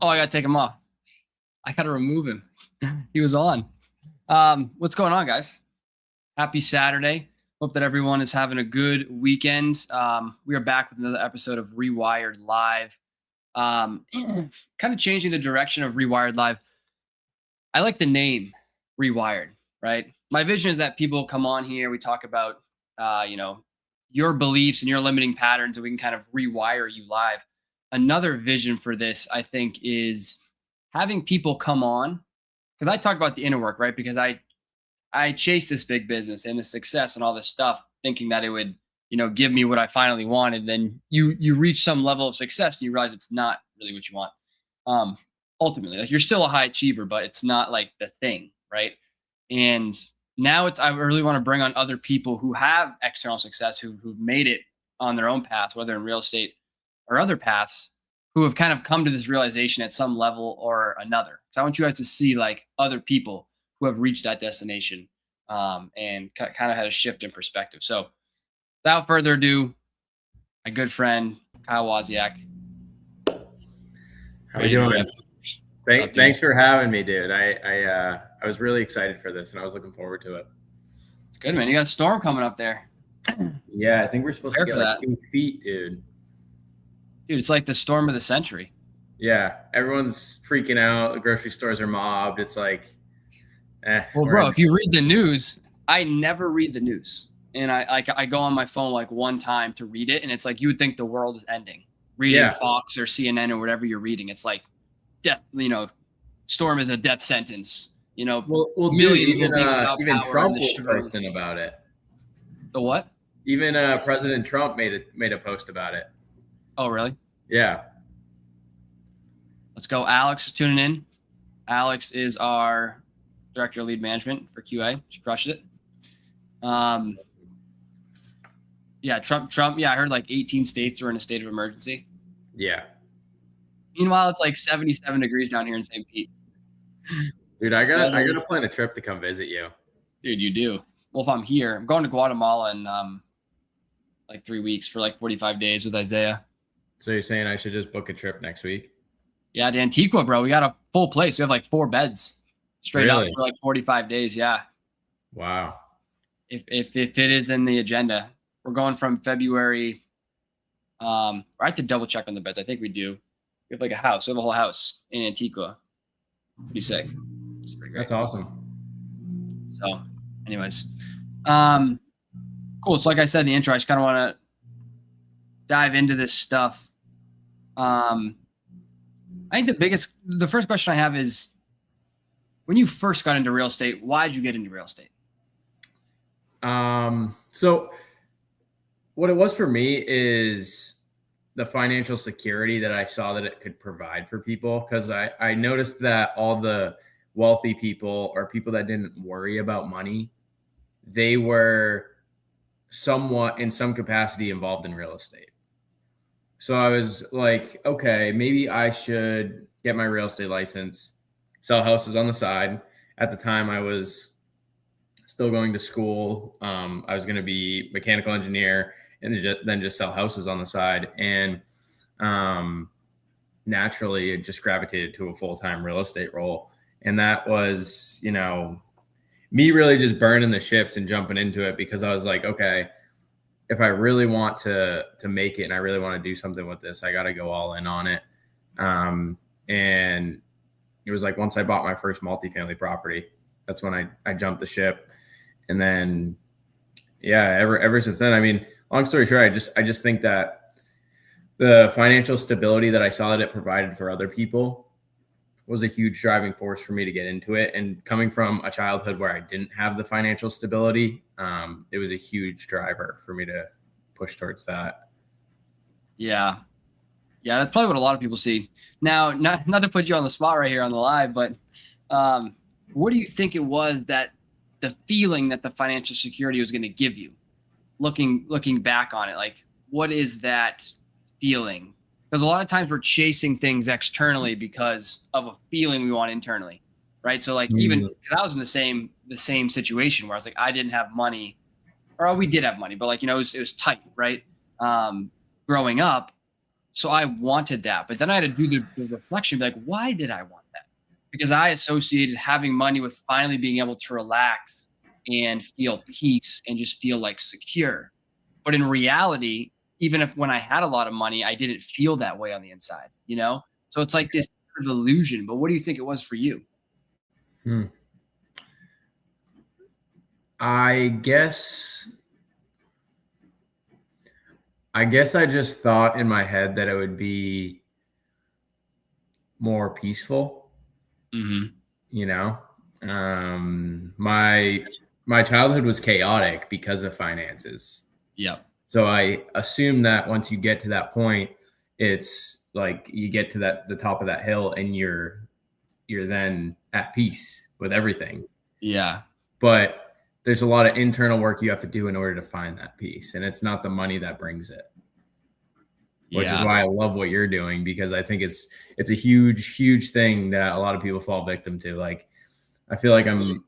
Oh, I got to take him off. I got to remove him. He was on. What's going on, guys? Happy Saturday. Hope that everyone is having a good weekend. We are back with another episode of Rewired Live. Kind of changing the direction of Rewired Live. I like the name Rewired, right? My vision is that people come on here, we talk about, your beliefs and your limiting patterns, and we can kind of rewire you live. Another vision for this, I think, is having people come on because I talk about the inner work, right? Because I chased this big business and the success and all this stuff, thinking that it would, give me what I finally wanted. Then you reach some level of success and you realize it's not really what you want. Ultimately, like you're still a high achiever, but it's not like the thing, right? And now I really want to bring on other people who have external success, who've made it on their own paths, whether in real estate or other paths, who have kind of come to this realization at some level or another. So I want you guys to see like other people who have reached that destination and kind of had a shift in perspective. So without further ado, my good friend, Kyle Waszeciak. How you doing? Thanks for having me, dude. I was really excited for this and I was looking forward to it. It's good, man. You got a storm coming up there. Yeah, I think we're supposed to get like 2 feet, dude. Dude, it's like the storm of the century. Yeah, everyone's freaking out. The grocery stores are mobbed. It's like, well, bro, if you read the news, I never read the news. And I go on my phone like one time to read it. And it's like, you would think the world is ending. Reading Fox or CNN or whatever you're reading. It's like death, storm is a death sentence. Well, millions even Trump was posting about it. The what? Even President Trump made a post about it. Oh, really? Yeah. Let's go. Alex is tuning in. Alex is our director of lead management for QA. She crushed it. Yeah, Trump. Yeah, I heard like 18 states were in a state of emergency. Yeah. Meanwhile, it's like 77 degrees down here in St. Pete. Dude, I gotta plan a trip to come visit you. Dude, you do. Well, if I'm here, I'm going to Guatemala in like 3 weeks for like 45 days with Isaiah. So you're saying I should just book a trip next week? Yeah, to Antigua, bro. We got a full place. We have like 4 beds straight up for like 45 days. Yeah. Wow. If it is in the agenda, we're going from February. I have to double check on the beds. I think we do. We have like a house. We have a whole house in Antigua. Pretty sick. It's pretty great. That's awesome. So, anyways, cool. So, like I said in the intro, I just kind of want to dive into this stuff. I think the first question I have is, when you first got into real estate, why did you get into real estate? So what it was for me is the financial security that I saw that it could provide for people. Cause I noticed that all the wealthy people or people that didn't worry about money, they were somewhat in some capacity involved in real estate. So I was like, okay, maybe I should get my real estate license, sell houses on the side. At the time I was still going to school. I was going to be mechanical engineer and then just sell houses on the side. And naturally it just gravitated to a full-time real estate role. And that was, me really just burning the ships and jumping into it because I was like, okay, if I really want to make it and I really want to do something with this, I got to go all in on it. And it was like, once I bought my first multifamily property, that's when I jumped the ship. And then, yeah, ever since then, I mean, long story short, I just think that the financial stability that I saw that it provided for other people was a huge driving force for me to get into it. And coming from a childhood where I didn't have the financial stability, it was a huge driver for me to push towards that. Yeah. Yeah, that's probably what a lot of people see. Now, not to put you on the spot right here on the live, but what do you think it was that the feeling that the financial security was going to give you, looking back on it? Like, what is that feeling? Because a lot of times we're chasing things externally because of a feeling we want internally, right? So like even because I was in the same situation where I was like, I didn't have money, or we did have money, but like, it was tight, right? Growing up. So I wanted that, but then I had to do the reflection, be like, why did I want that? Because I associated having money with finally being able to relax and feel peace and just feel like secure. But in reality, even if when I had a lot of money, I didn't feel that way on the inside, you know? So it's like this sort of illusion. But what do you think it was for you? I guess I just thought in my head that it would be more peaceful. Mm-hmm. You know, my childhood was chaotic because of finances. Yep. So I assume that once you get to that point, it's like you get to the top of that hill and you're then at peace with everything. Yeah. But there's a lot of internal work you have to do in order to find that peace, and it's not the money that brings it. Which is why I love what you're doing, because I think it's a huge thing that a lot of people fall victim to. Like, I feel like I'm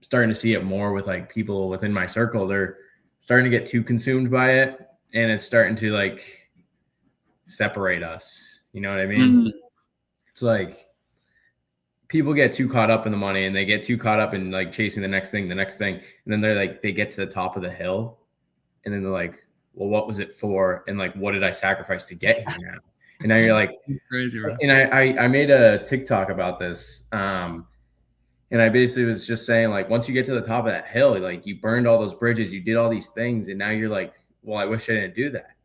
starting to see it more with like people within my circle. They're starting to get too consumed by it, and it's starting to like separate us. You know what I mean? Mm-hmm. It's like people get too caught up in the money, and they get too caught up in like chasing the next thing, and then they're like, they get to the top of the hill, and then they're like, well, what was it for? And like, what did I sacrifice to get here now? And now you're like, crazy, bro. And I made a TikTok about this. And I basically was just saying, like, once you get to the top of that hill, like, you burned all those bridges, you did all these things, and now you're like, well, I wish I didn't do that.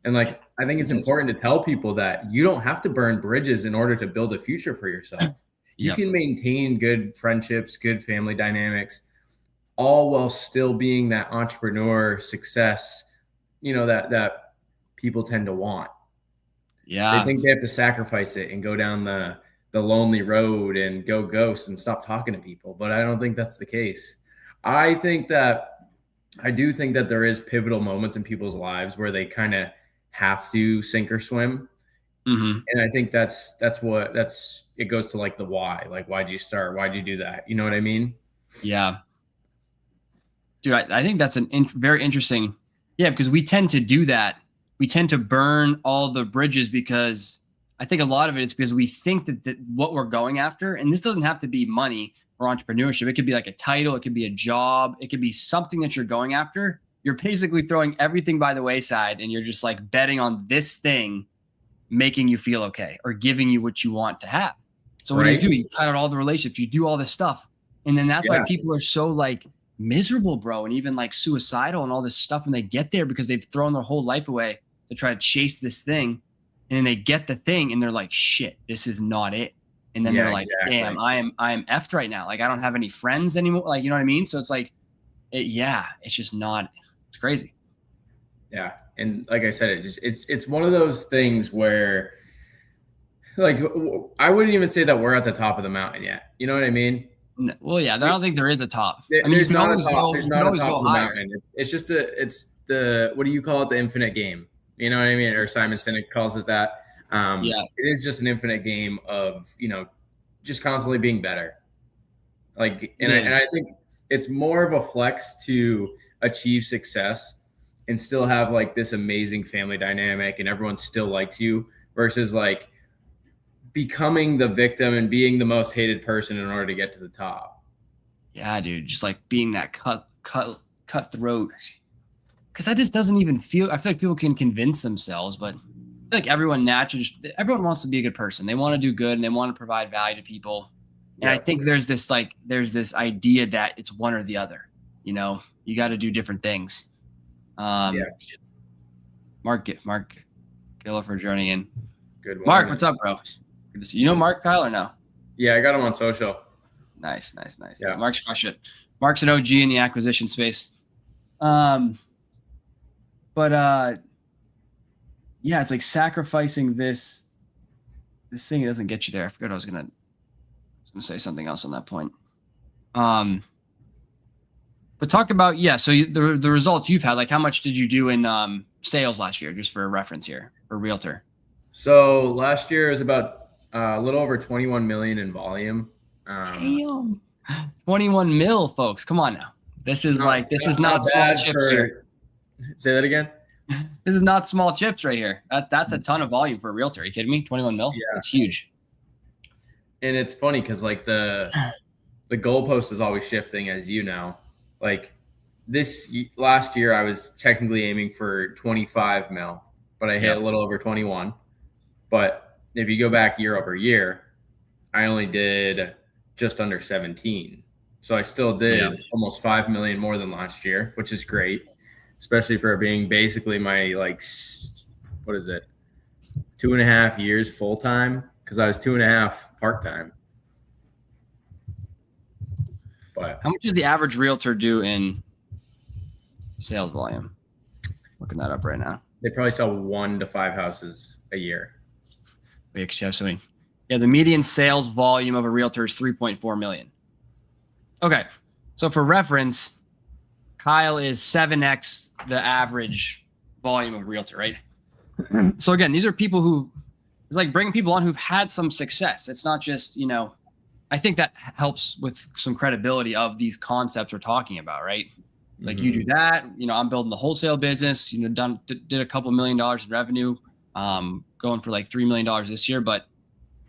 And like, I think it's important to tell people that you don't have to burn bridges in order to build a future for yourself. You can maintain good friendships, good family dynamics, all while still being that entrepreneur success, you know, that people tend to want. Yeah. They think they have to sacrifice it and go down the lonely road and go ghost and stop talking to people. But I don't think that's the case. I do think that there is pivotal moments in people's lives where they kind of have to sink or swim. Mm-hmm. And I think it goes to like the why. Like, why'd you start? Why'd you do that? You know what I mean? Yeah. Dude, I think that's very interesting. Yeah, because we tend to do that. We tend to burn all the bridges because I think a lot of it is because we think that what we're going after, and this doesn't have to be money or entrepreneurship. It could be like a title. It could be a job. It could be something that you're going after. You're basically throwing everything by the wayside, and you're just like betting on this thing making you feel okay or giving you what you want to have. So what do? You cut out all the relationships. You do all this stuff. And then that's why people are so like miserable, bro, and even like suicidal and all this stuff when they get there, because they've thrown their whole life away to try to chase this thing. And then they get the thing and they're like, shit, this is not it. And then they're like, damn, I am effed right now. Like, I don't have any friends anymore. Like, you know what I mean? So it's like, it's just not, it's crazy. Yeah. And like I said, it's one of those things where, like, I wouldn't even say that we're at the top of the mountain yet. You know what I mean? No, well, yeah, I don't think there is a top. There's not a top. There's not a top of the mountain. It's just the what do you call it? The infinite game. You know what I mean? Or Simon Sinek calls it that. It is just an infinite game of, you know, just constantly being better. Like, and I think it's more of a flex to achieve success and still have like this amazing family dynamic and everyone still likes you, versus like becoming the victim and being the most hated person in order to get to the top. Yeah, dude, just like being that cutthroat, because that just doesn't even feel. I feel like people can convince themselves, but I feel like everyone wants to be a good person. They want to do good and they want to provide value to people. And I think there's this idea that it's one or the other. You know, you got to do different things. Mark Gilla for joining in. Good one. Mark, what's up, bro? Good to see you. Know Mark, Kyle, or no? Yeah, I got him on social. Nice. Yeah. Mark's crush it. Mark's an OG in the acquisition space. It's like sacrificing this thing. It doesn't get you there. I forgot I was gonna say something else on that point. But talk about, so the results you've had, like how much did you do in sales last year, just for a reference here, for realtor? So last year was about a little over 21 million in volume. Damn. 21 mil, folks. Come on now. This is not small chips here. Say that again. This is not small chips right here. That's a ton of volume for a realtor. Are you kidding me? 21 mil? Yeah. It's huge. And it's funny because like the goalpost is always shifting, as you know. Like last year, I was technically aiming for 25 mil, but I hit a little over 21. But if you go back year over year, I only did just under 17. So I still did almost 5 million more than last year, which is great, especially for being basically my what is it, 2.5 years full time, because I was 2.5 part time. But how much does the average realtor do in sales volume? Looking that up right now. They probably sell 1 to 5 houses a year. We actually have so many. Yeah, the median sales volume of a realtor is 3.4 million. Okay, so for reference, Kyle is 7x the average volume of a realtor, right? So again, these are people who, it's like bringing people on who've had some success. It's not just, I think that helps with some credibility of these concepts we're talking about, right? Like you do that, I'm building the wholesale business, did a couple $1 million in revenue, going for like $3 million this year, but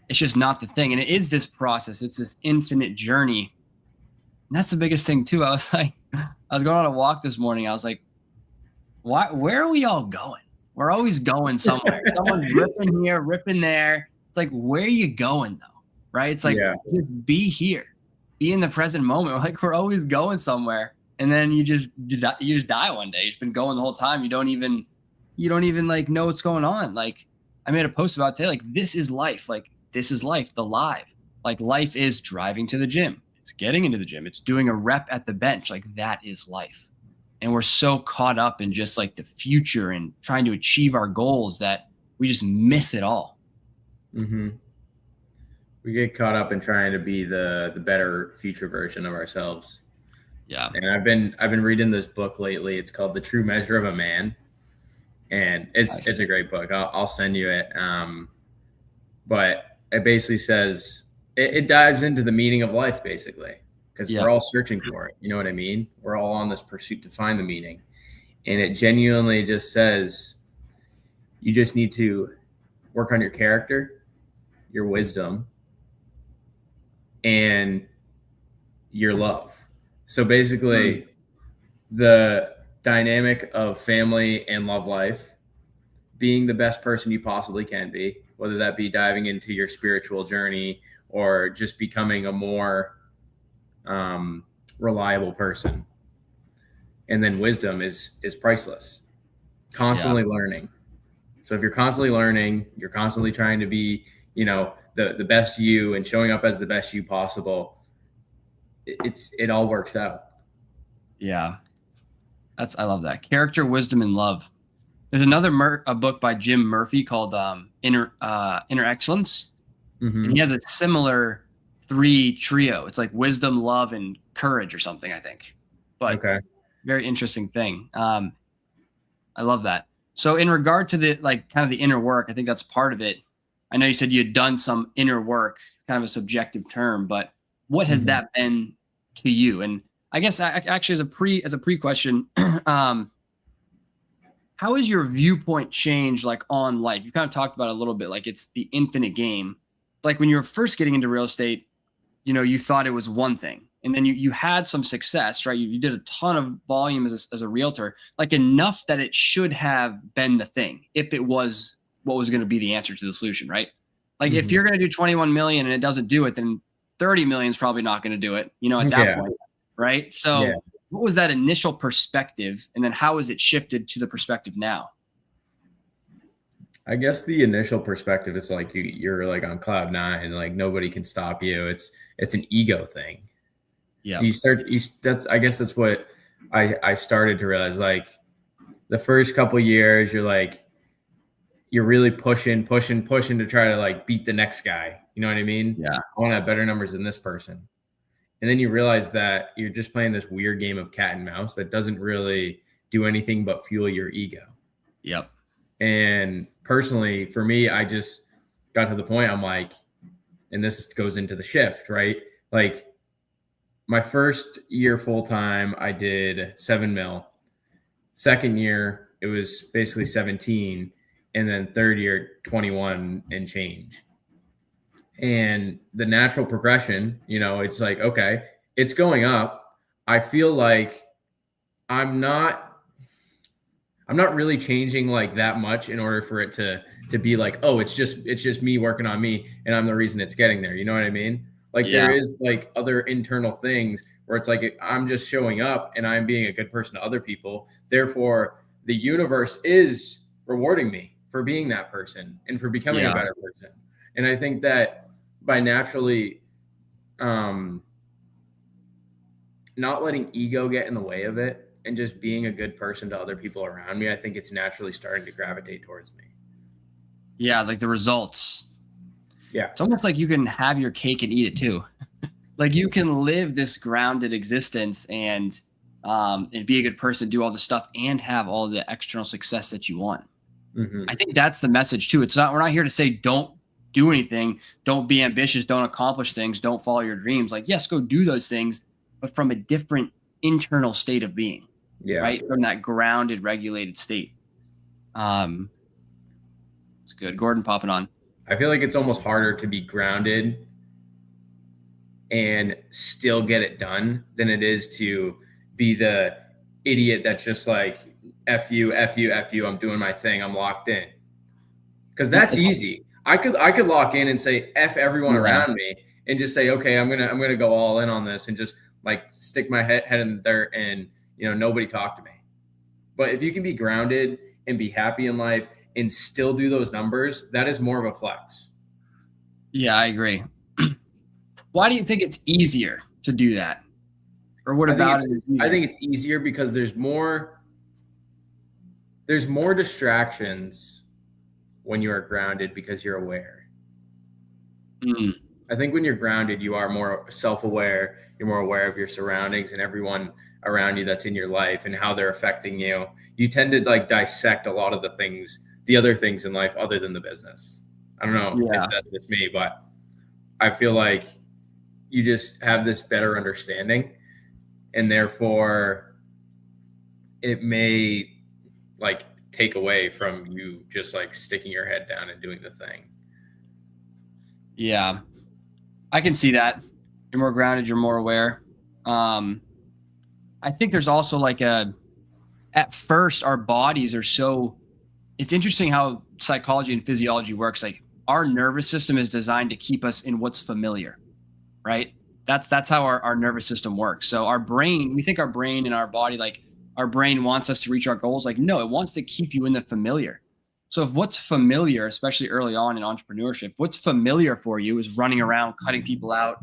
it's just not the thing. And it is this process. It's this infinite journey. And that's the biggest thing too. I was going on a walk this morning. I was like, where are we all going? We're always going somewhere. Someone's ripping here, ripping there. It's like, where are you going though? Right? It's like, just be here, be in the present moment. Like we're always going somewhere. And then you just die one day. You've been going the whole time. You don't even like know what's going on. Like I made a post about today, like this is life. Like this is life, the live. Like life is driving to the gym. It's getting into the gym. It's doing a rep at the bench. Like that is life. And we're so caught up in just like the future and trying to achieve our goals that we just miss it all. Mm-hmm. We get caught up in trying to be the better future version of ourselves. Yeah. And I've been reading this book lately. It's called The True Measure of a Man. And it's a great book. I'll send you it. But it basically says it dives into the meaning of life, basically, because we're all searching for it. You know what I mean? We're all on this pursuit to find the meaning. And it genuinely just says you just need to work on your character, your wisdom, and your love. So basically, the dynamic of family and love life, being the best person you possibly can be, whether that be diving into your spiritual journey or just becoming a more reliable person. And then wisdom is priceless. Constantly learning. So if you're constantly learning, you're constantly trying to be, the best you and showing up as the best you possible, it all works out. Yeah. I love that. Character, wisdom, and love. There's another a book by Jim Murphy called Inner Excellence. Mm-hmm. And he has a similar 3 trio. It's like wisdom, love, and courage or something, I think. But very interesting thing. I love that. So in regard to the kind of the inner work, I think that's part of it. I know you said you had done some inner work, kind of a subjective term, but what has that been to you? And I guess actually as a pre question, how has your viewpoint changed on life? You kind of talked about it a little bit, like it's the infinite game. Like when you were first getting into real estate, you thought it was one thing, and then you had some success, right? You did a ton of volume as a realtor, like enough that it should have been the thing if it was what was going to be the answer to the solution, right? Like if you're going to do 21 million and it doesn't do it, then 30 million is probably not going to do it, at that point, right? So what was that initial perspective, and then how has it shifted to the perspective now? I guess the initial perspective is like you're like on cloud 9, like nobody can stop you. It's an ego thing. Yeah. That's what I started to realize. Like the first couple of years, you're really pushing to try to beat the next guy. You know what I mean? Yeah. I want to have better numbers than this person. And then you realize that you're just playing this weird game of cat and mouse that doesn't really do anything but fuel your ego. Yep. And personally, for me, I just got to the point I'm like, and this goes into the shift, right? Like my first year full time, I did 7 mil. Second year, it was basically 17, and then third year 21 and change. And the natural progression, it's like, okay, it's going up. I feel like I'm not really changing like that much in order for it to be like, oh, it's just me working on me and I'm the reason it's getting there. You know what I mean? Like Yeah. there is like other internal things where it's like I'm just showing up and I'm being a good person to other people. Therefore, the universe is rewarding me for being that person and for becoming a better person. And I think that by naturally not letting ego get in the way of it and just being a good person to other people around me, I think it's naturally starting to gravitate towards me. Yeah, like the results. Yeah. It's almost like you can have your cake and eat it too. Like you can live this grounded existence and be a good person, do all the stuff and have all the external success that you want. Mm-hmm. I think that's the message too. We're not here to say don't do anything, don't be ambitious, don't accomplish things, don't follow your dreams. Like, yes, go do those things, but from a different internal state of being. Yeah. Right. From that grounded, regulated state. It's good. Gordon popping on. I feel like it's almost harder to be grounded and still get it done than it is to be the idiot that's just like, F you, F you, F you, I'm doing my thing, I'm locked in. Because that's easy. I could lock in and say F everyone around me and just say, okay, I'm gonna go all in on this and just like stick my head in the dirt and nobody talk to me. But if you can be grounded and be happy in life and still do those numbers, that is more of a flex. Yeah, I agree. Why do you think it's easier to do that? Or what about it? I think it's easier because there's more distractions when you are grounded because you're aware. I think when you're grounded, you are more self-aware. You're more aware of your surroundings and everyone around you that's in your life and how they're affecting you. You tend to like dissect a lot of the other things in life other than the business. I don't know if that's just me, but I feel like you just have this better understanding and therefore it may like take away from you just like sticking your head down and doing the thing. Yeah, I can see that. You're more grounded, you're more aware. I think there's also like at first our bodies are so, it's interesting how psychology and physiology works. Like our nervous system is designed to keep us in what's familiar, right? That's how our nervous system works. So our brain, we think our brain and our body, like our brain wants us to reach our goals. Like, no, it wants to keep you in the familiar. So if what's familiar, especially early on in entrepreneurship, what's familiar for you is running around, cutting people out,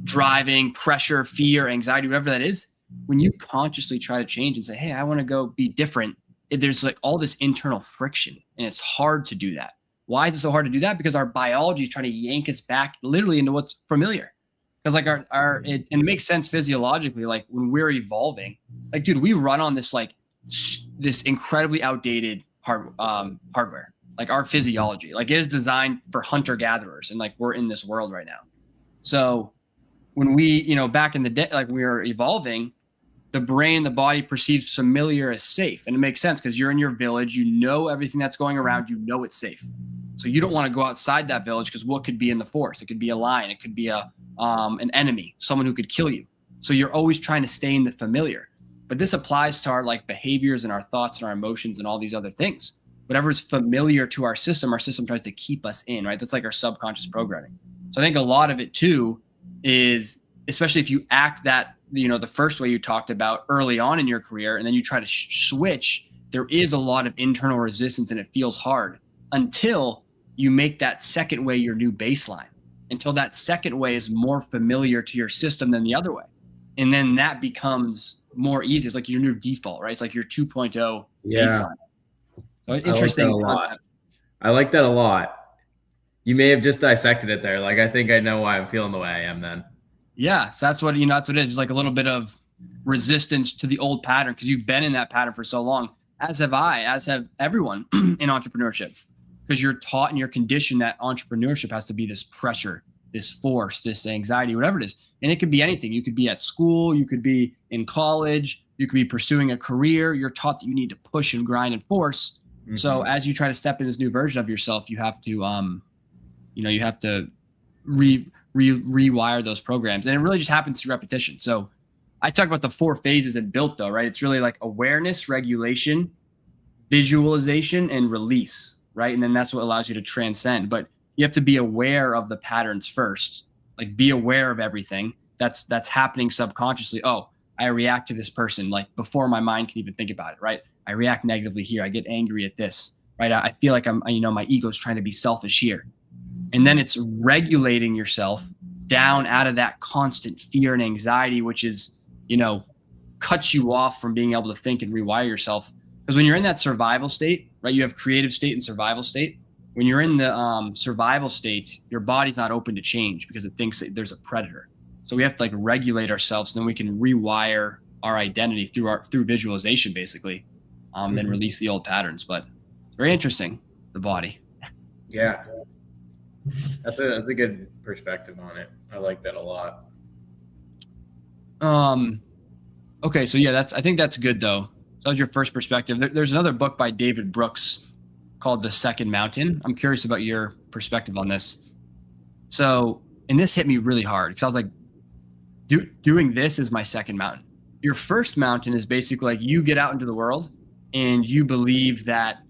driving, pressure, fear, anxiety, whatever that is. When you consciously try to change and say, hey, I want to go be different, there's like all this internal friction and it's hard to do that. Why is it so hard to do that? Because our biology is trying to yank us back literally into what's familiar. Because like and it makes sense physiologically, like when we're evolving, like, dude, we run on this, like this incredibly outdated hardware, like our physiology, like it is designed for hunter gatherers. And like, we're in this world right now. So when we, back in the day, like we were evolving, the brain, the body perceives familiar as safe. And it makes sense because you're in your village, everything that's going around, it's safe. So you don't want to go outside that village because what could be in the forest? It could be a lion. It could be an enemy, someone who could kill you. So you're always trying to stay in the familiar. But this applies to our like behaviors and our thoughts and our emotions and all these other things. Whatever's familiar to our system tries to keep us in, right? That's like our subconscious programming. So I think a lot of it too is, especially if you act that, the first way you talked about early on in your career, and then you try to switch, there is a lot of internal resistance and it feels hard until you make that second way your new baseline, until that second way is more familiar to your system than the other way. And then that becomes more easy. It's like your new default, right? It's like your 2.0 baseline. So interesting. I like that a lot. You may have just dissected it there. Like, I think I know why I'm feeling the way I am then. Yeah. So that's what, that's what it is. It's like a little bit of resistance to the old pattern because you've been in that pattern for so long, as have I, as have everyone in entrepreneurship, because you're taught and you're conditioned that entrepreneurship has to be this pressure, this force, this anxiety, whatever it is. And it could be anything. You could be at school, you could be in college, You could be pursuing a career. You're taught that you need to push and grind and force. Mhm. So as you try to step in this new version of yourself, you have to, you have to rewire those programs. And it really just happens through repetition. So I talk about the 4 phases in Built though, right? It's really like awareness, regulation, visualization, and release, right? And then that's what allows you to transcend. But you have to be aware of the patterns first, like be aware of everything that's happening subconsciously. Oh, I react to this person like before my mind can even think about it, right? I react negatively here. I get angry at this, right? I feel like my ego's trying to be selfish here. And then it's regulating yourself down out of that constant fear and anxiety, which is, cuts you off from being able to think and rewire yourself. Because when you're in that survival state, right, you have creative state and survival state. When you're in the survival state, your body's not open to change because it thinks that there's a predator. So we have to like regulate ourselves, and then we can rewire our identity through visualization, basically, then release the old patterns. But it's very interesting, the body. Yeah, that's a good perspective on it. I like that a lot. Okay, so yeah, I think that's good though. So that was your first perspective. There's another book by David Brooks called The Second Mountain. I'm curious about your perspective on this. So, and this hit me really hard because I was like, doing this is my second mountain. Your first mountain is basically like you get out into the world and you believe that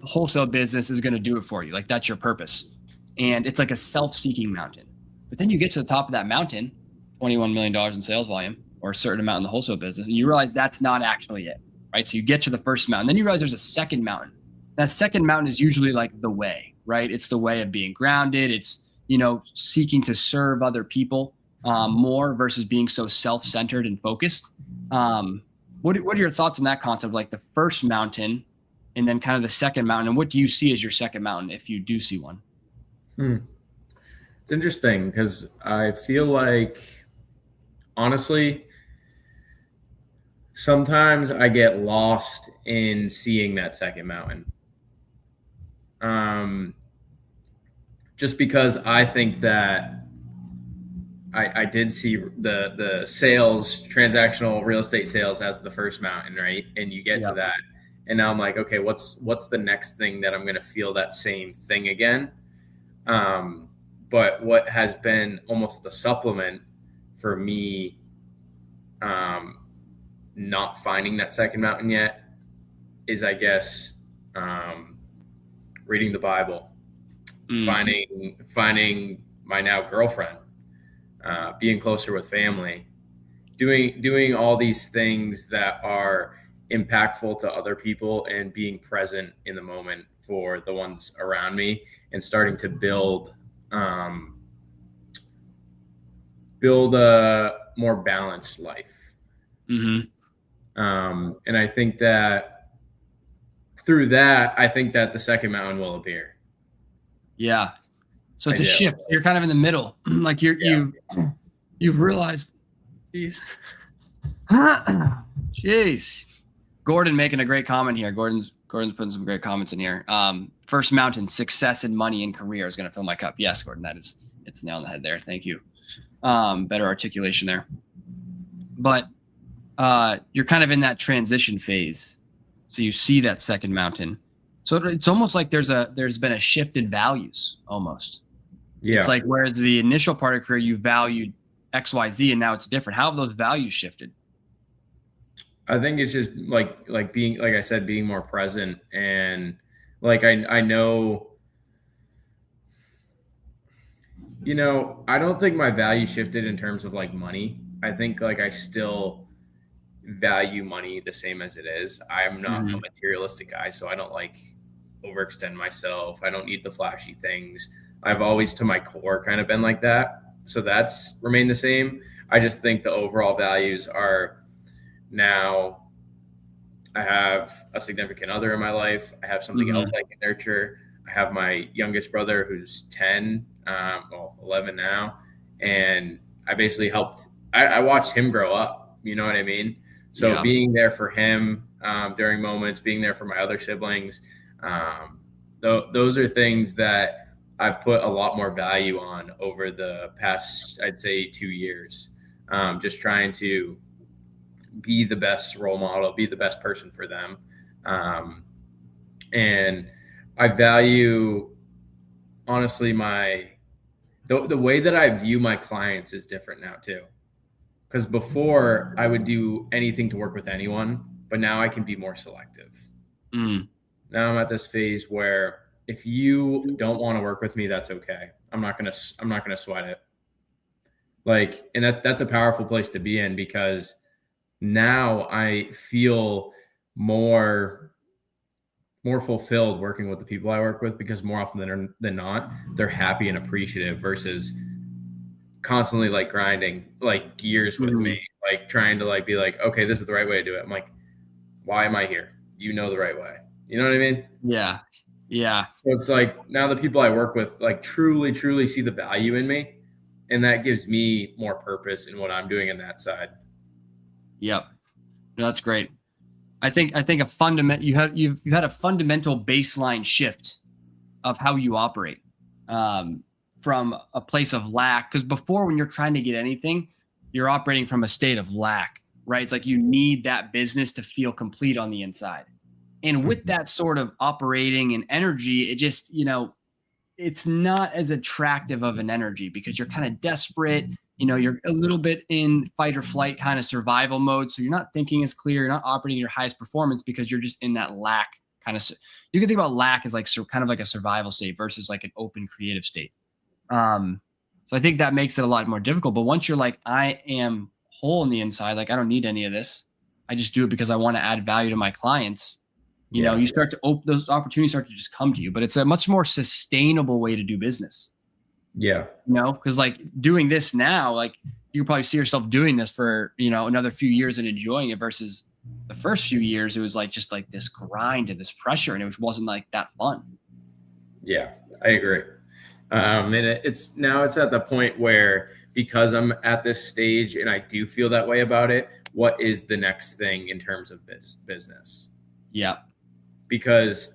wholesale business is going to do it for you. Like that's your purpose. And it's like a self-seeking mountain. But then you get to the top of that mountain, $21 million in sales volume or a certain amount in the wholesale business, and you realize that's not actually it, right? So you get to the first mountain. Then you realize there's a second mountain. That second mountain is usually like the way, right? It's the way of being grounded. It's, seeking to serve other people more versus being so self-centered and focused. What are your thoughts on that concept? Like the first mountain and then kind of the second mountain, and what do you see as your second mountain if you do see one? It's interesting because I feel like, honestly, sometimes I get lost in seeing that second mountain. Just because I think that I did see the sales, transactional real estate sales as the first mountain, right? And you get to that. And now I'm like, okay, what's the next thing that I'm going to feel that same thing again? But what has been almost the supplement for me not finding that second mountain yet is, I guess, reading the Bible, finding my now girlfriend, being closer with family, doing all these things that are impactful to other people and being present in the moment for the ones around me and starting to build a more balanced life. And I think that through that, I think that the second mountain will appear. Yeah. So it's a shift. You're kind of in the middle. Like you've realized, jeez. Gordon making a great comment here. Gordon's putting some great comments in here. First mountain, success in money and career is going to fill my cup. Yes, Gordon, it's nail on the head there. Thank you. Better articulation there. But you're kind of in that transition phase. So you see that second mountain. So it's almost like there's been a shift in values almost. Yeah. It's like, whereas the initial part of career, you valued X, Y, Z, and now it's different. How have those values shifted? I think it's just like being, like I said, being more present. And like, I know, I don't think my value shifted in terms of like money. I think like I still value money the same as it is. I'm not a materialistic guy, so I don't like overextend myself. I don't need the flashy things. I've always to my core kind of been like that. So that's remained the same. I just think the overall values are, now I have a significant other in my life. I have something else I can nurture. I have my youngest brother who's 10, 11 now. And I basically I watched him grow up. You know what I mean? So being there for him during moments, being there for my other siblings, those are things that I've put a lot more value on over the past, I'd say 2 years. Just trying to be the best role model, be the best person for them. And I value, honestly, the way that I view my clients is different now too. Because before I would do anything to work with anyone, but now I can be more selective. Now I'm at this phase where if you don't want to work with me, that's okay. I'm not gonna sweat it. Like, and that's a powerful place to be in, because now I feel more fulfilled working with the people I work with, because more often than not, they're happy and appreciative versus constantly like grinding like gears with me, like trying to like be like, okay, this is the right way to do it. I'm like, why am I here? You know the right way. You know what I mean? Yeah. Yeah. So it's like now the people I work with like truly see the value in me, and that gives me more purpose in what I'm doing in that side. Yep. No, that's great. I think you've had a fundamental baseline shift of how you operate, from a place of lack. Because before, when you're trying to get anything, you're operating from a state of lack, right? It's like you need that business to feel complete on the inside. And with that sort of operating and energy, it just, it's not as attractive of an energy, because you're kind of desperate. You're a little bit in fight or flight kind of survival mode. So you're not thinking as clear. You're not operating your highest performance, because you're just in that lack kind of. You can think about lack as like kind of like a survival state versus like an open creative state. So I think that makes it a lot more difficult. But once you're like, I am whole on the inside, like I don't need any of this. I just do it because I want to add value to my clients. You start to open, those opportunities start to just come to you, but it's a much more sustainable way to do business. Yeah. Because like doing this now, like you can probably see yourself doing this for, another few years and enjoying it, versus the first few years, it was like, just like this grind and this pressure, and it wasn't like that fun. Yeah, I agree. And it's at the point where, because I'm at this stage and I do feel that way about it, what is the next thing in terms of business? Yeah. Because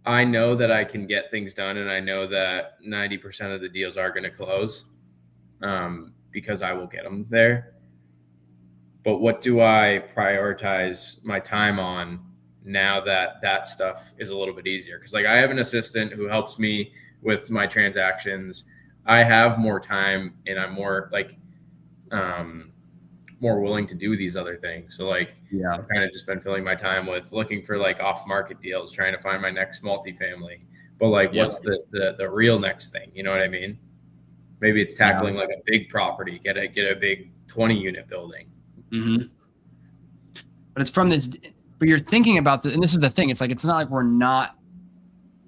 I know that I can get things done, and I know that 90% of the deals are going to close, because I will get them there. But what do I prioritize my time on now that stuff is a little bit easier? Because like I have an assistant who helps me with my transactions. I have more time, and I'm more like more willing to do these other things. So like, I've kind of just been filling my time with looking for like off market deals, trying to find my next multifamily. But like, what's the real next thing? You know what I mean? Maybe it's tackling like a big property, get a big 20 unit building. But it's from this, but you're thinking about and this is the thing. It's like, it's not like we're not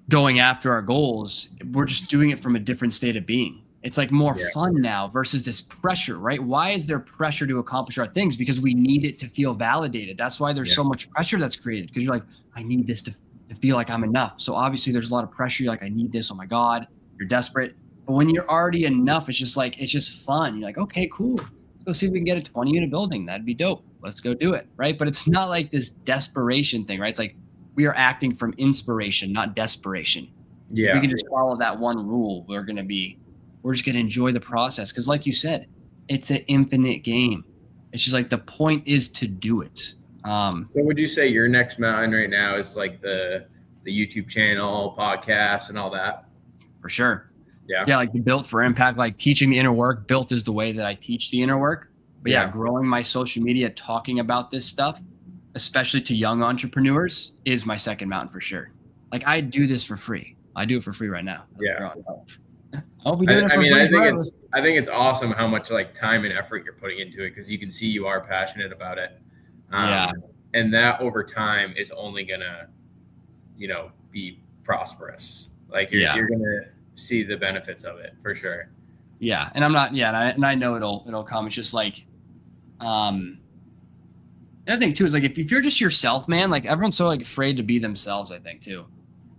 going after our goals. We're just doing it from a different state of being. It's like more fun now versus this pressure, right? Why is there pressure to accomplish our things? Because we need it to feel validated. That's why there's so much pressure that's created, because you're like, I need this to feel like I'm enough. So obviously there's a lot of pressure. You're like, I need this. Oh my God, you're desperate. But when you're already enough, it's just fun. You're like, okay, cool. Let's go see if we can get a 20 unit building. That'd be dope. Let's go do it. Right. But it's not like this desperation thing, right? It's like we are acting from inspiration, not desperation. Yeah. If we can just follow that one rule, we're just going to enjoy the process. Because like you said, it's an infinite game. It's just like the point is to do it. So would you say your next mountain right now is like the YouTube channel, podcasts, and all that? For sure. Yeah. Yeah. Like the Built for Impact, like teaching the inner work. Built is the way that I teach the inner work. But growing my social media, talking about this stuff, especially to young entrepreneurs, is my second mountain for sure. Like I do this for free. I do it for free right now. I think it's awesome how much like time and effort you're putting into it, because you can see you are passionate about it. And that over time is only gonna, be prosperous. Like you're gonna see the benefits of it for sure. Yeah. And I'm not, and I know it'll come. It's just like, the other thing too is like, if you're just yourself, man, like everyone's so like afraid to be themselves, I think too.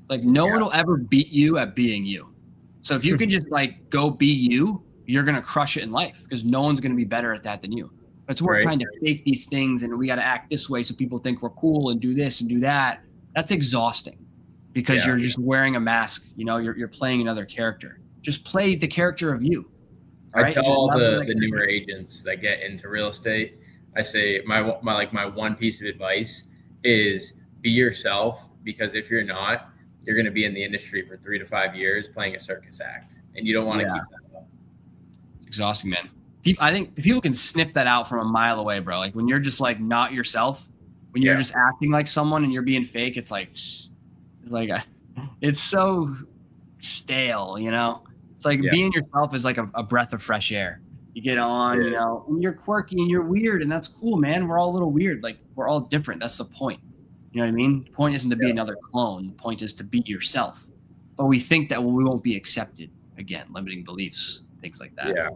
It's like no one will ever beat you at being you. So if you can just like go be you, you're going to crush it in life, because no one's going to be better at that than you. But we're trying to fake these things, and we got to act this way so people think we're cool and do this and do that. That's exhausting, because you're just wearing a mask. You know, you're playing another character. Just play the character of you. I Right? tell Just all level the newer agents that get into real estate, I say my one piece of advice is be yourself, because if you're not, you're going to be in the industry for 3 to 5 years playing a circus act, and you don't want to keep that up. It's exhausting, man. I think people can sniff that out from a mile away, bro. Like when you're just like not yourself, when you're just acting like someone and you're being fake, it's like it's so stale, you know? It's like being yourself is like a breath of fresh air. You get on, you know, and you're quirky and you're weird, and that's cool, man. We're all a little weird. Like we're all different. That's the point. You know what I mean? The point isn't to be another clone. The point is to be yourself. But we think that we won't be accepted. Again, limiting beliefs, things like that. Yeah.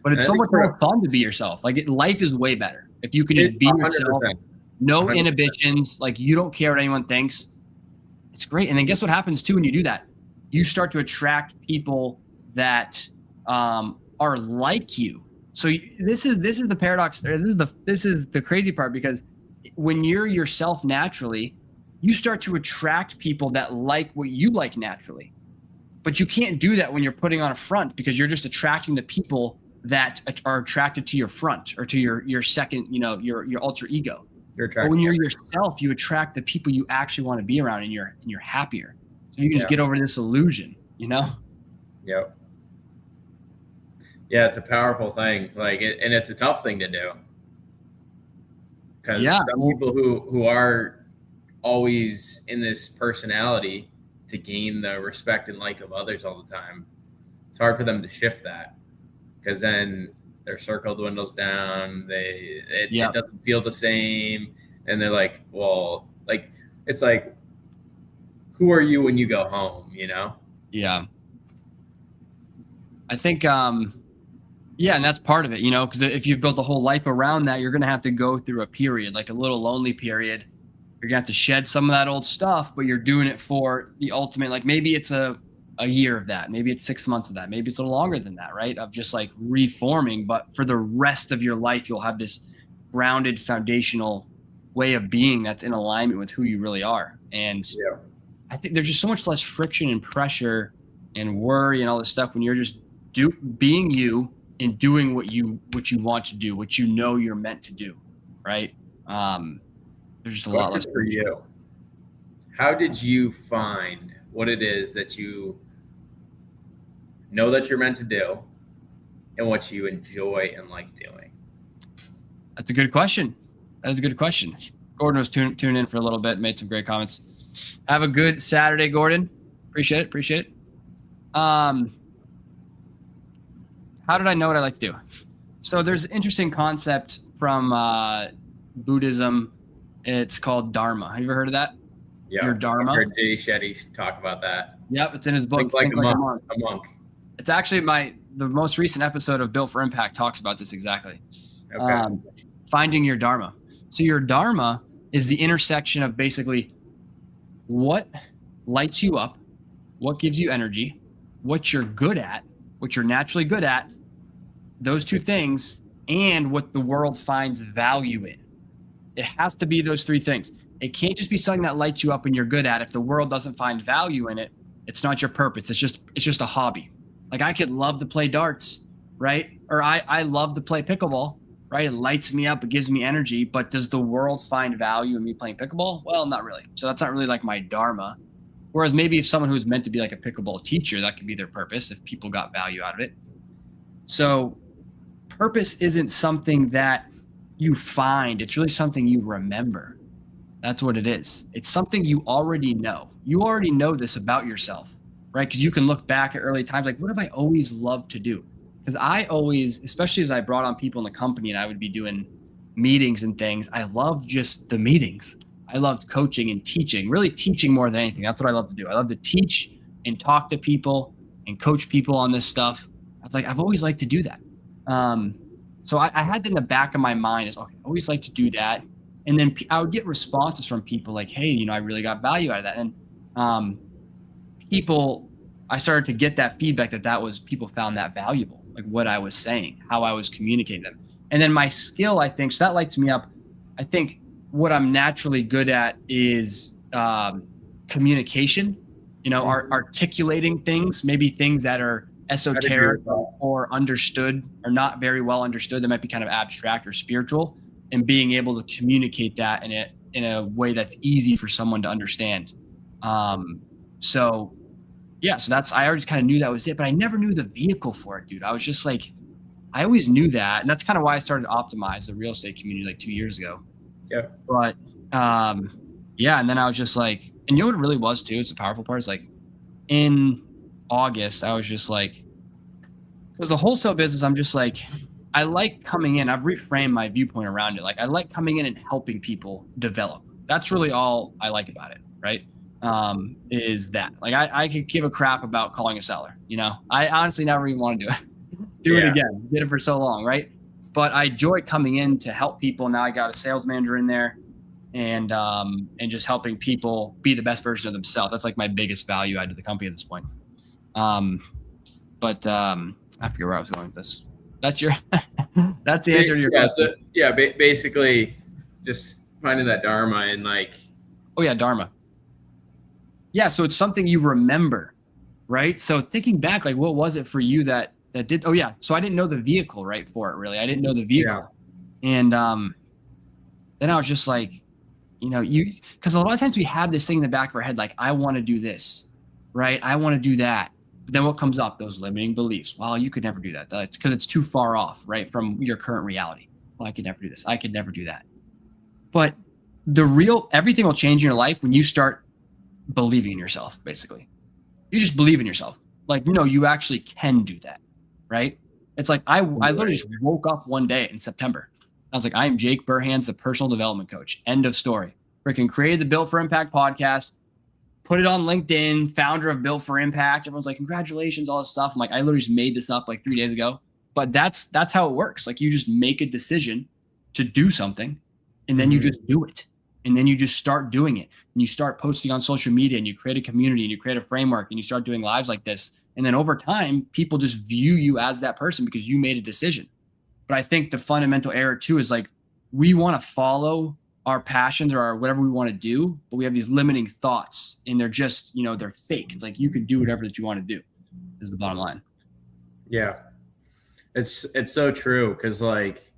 But it's so much more fun to be yourself. Like life is way better if you can just be 100%. Yourself. No 100%. Inhibitions. Like you don't care what anyone thinks. It's great. And then guess what happens too when you do that? You start to attract people that are like you. So this is the paradox. This is the crazy part, because when you're yourself naturally, you start to attract people that like what you like naturally. But you can't do that when you're putting on a front, because you're just attracting the people that are attracted to your front or to your second, you know, your alter ego. But when you're yourself, you attract the people you actually want to be around, and you're happier. So you can just get over this illusion, you know? Yep. Yeah, it's a powerful thing. Like, and it's a tough thing to do. Because some people who are always in this personality to gain the respect and like of others all the time, it's hard for them to shift that, because then their circle dwindles down. It doesn't feel the same, and they're like, well, like it's like, who are you when you go home? You know? Yeah. I think, and that's part of it, you know, because if you've built a whole life around that, you're going to have to go through a period, like a little lonely period. You're going to have to shed some of that old stuff, but you're doing it for the ultimate. Like maybe it's a year of that. Maybe it's 6 months of that. Maybe it's a little longer than that, right? Of just like reforming. But for the rest of your life, you'll have this grounded foundational way of being that's in alignment with who you really are. And I think there's just so much less friction and pressure and worry and all this stuff when you're just being you and doing what you want to do, what you know you're meant to do, right? There's just a lot less for you. How did you find what it is that you know that you're meant to do and what you enjoy and like doing? That's a good question. That is a good question. Gordon was tuned in for a little bit, made some great comments. Have a good Saturday, Gordon. Appreciate it. How did I know what I like to do? So there's an interesting concept from Buddhism. It's called Dharma. Have you ever heard of that? Yeah. Your Dharma. I heard Jay Shetty talk about that. Yep, it's in his book. Think like a monk. It's actually the most recent episode of Built for Impact talks about this exactly. Okay. Finding your Dharma. So your Dharma is the intersection of basically what lights you up, what gives you energy, what you're good at, what you're naturally good at, those two things, and what the world finds value in. It has to be those three things. It can't just be something that lights you up and you're good at. If the world doesn't find value in it, it's not your purpose. It's just a hobby. Like I could love to play darts, right? Or I love to play pickleball, right? It lights me up, it gives me energy, but does the world find value in me playing pickleball? Well, not really. So that's not really like my Dharma. Whereas maybe if someone who's meant to be like a pickleball teacher, that could be their purpose if people got value out of it. So purpose isn't something that you find. It's really something you remember. That's what it is. It's something you already know. You already know this about yourself, right? Because you can look back at early times, like, what have I always loved to do? Because I always, especially as I brought on people in the company and I would be doing meetings and things, I loved just the meetings. I loved coaching and teaching, really teaching more than anything. That's what I love to do. I love to teach and talk to people and coach people on this stuff. I was like, I've always liked to do that. So I had that in the back of my mind is, okay, I always like to do that. And then I would get responses from people like, hey, you know, I really got value out of that. And I started to get that feedback that was, people found that valuable, like what I was saying, how I was communicating them. And then my skill, I think, so that lights me up. I think what I'm naturally good at is communication, articulating things, maybe things that are esoteric or understood or not very well understood, that might be kind of abstract or spiritual, and being able to communicate that in a way that's easy for someone to understand. So that's, I already kind of knew that was it, but I never knew the vehicle for it, dude. I was just like, I always knew that. And that's kind of why I started to optimize the real estate community like 2 years ago. Yeah. But and then I was just like, and you know what it really was too? It's the powerful part is like in August, I was just like, because the wholesale business, I'm just like, I like coming in. I've reframed my viewpoint around it. Like, I like coming in and helping people develop. That's really all I like about it, right? Is that like I could give a crap about calling a seller. I honestly never even want to do it again. Did it for so long, right? But I enjoy coming in to help people. Now I got a sales manager in there, and just helping people be the best version of themselves. That's like my biggest value add to the company at this point. But I forget where I was going with this. That's that's the answer to your question. So, basically just finding that Dharma and like. Oh yeah, Dharma. Yeah, so it's something you remember, right? So thinking back, like what was it for you that did? Oh yeah, so I didn't know the vehicle, right, for it really. I didn't know the vehicle, and then I was just like, because a lot of times we have this thing in the back of our head, like I want to do this, right? I want to do that. But then what comes up? Those limiting beliefs. Well, you could never do that. That's because it's too far off, right, from your current reality. Well, I could never do this. I could never do that. But everything will change in your life when you start believing in yourself, basically. You just believe in yourself. Like, you actually can do that, right? It's like I literally just woke up one day in September. I was like, I am Jake Burhans, the personal development coach. End of story. Freaking created the Built for Impact podcast, put it on LinkedIn, founder of Built for Impact. Everyone's like, congratulations, all this stuff. I'm like, I literally just made this up like 3 days ago. But that's how it works. Like, you just make a decision to do something, and then you just do it. And then you just start doing it, and you start posting on social media, and you create a community, and you create a framework, and you start doing lives like this. And then over time, people just view you as that person because you made a decision. But I think the fundamental error too is like, we want to follow our passions or whatever we want to do, but we have these limiting thoughts, and they're just, they're fake. It's like, you can do whatever that you want to do is the bottom line. Yeah. It's so true. Cause like,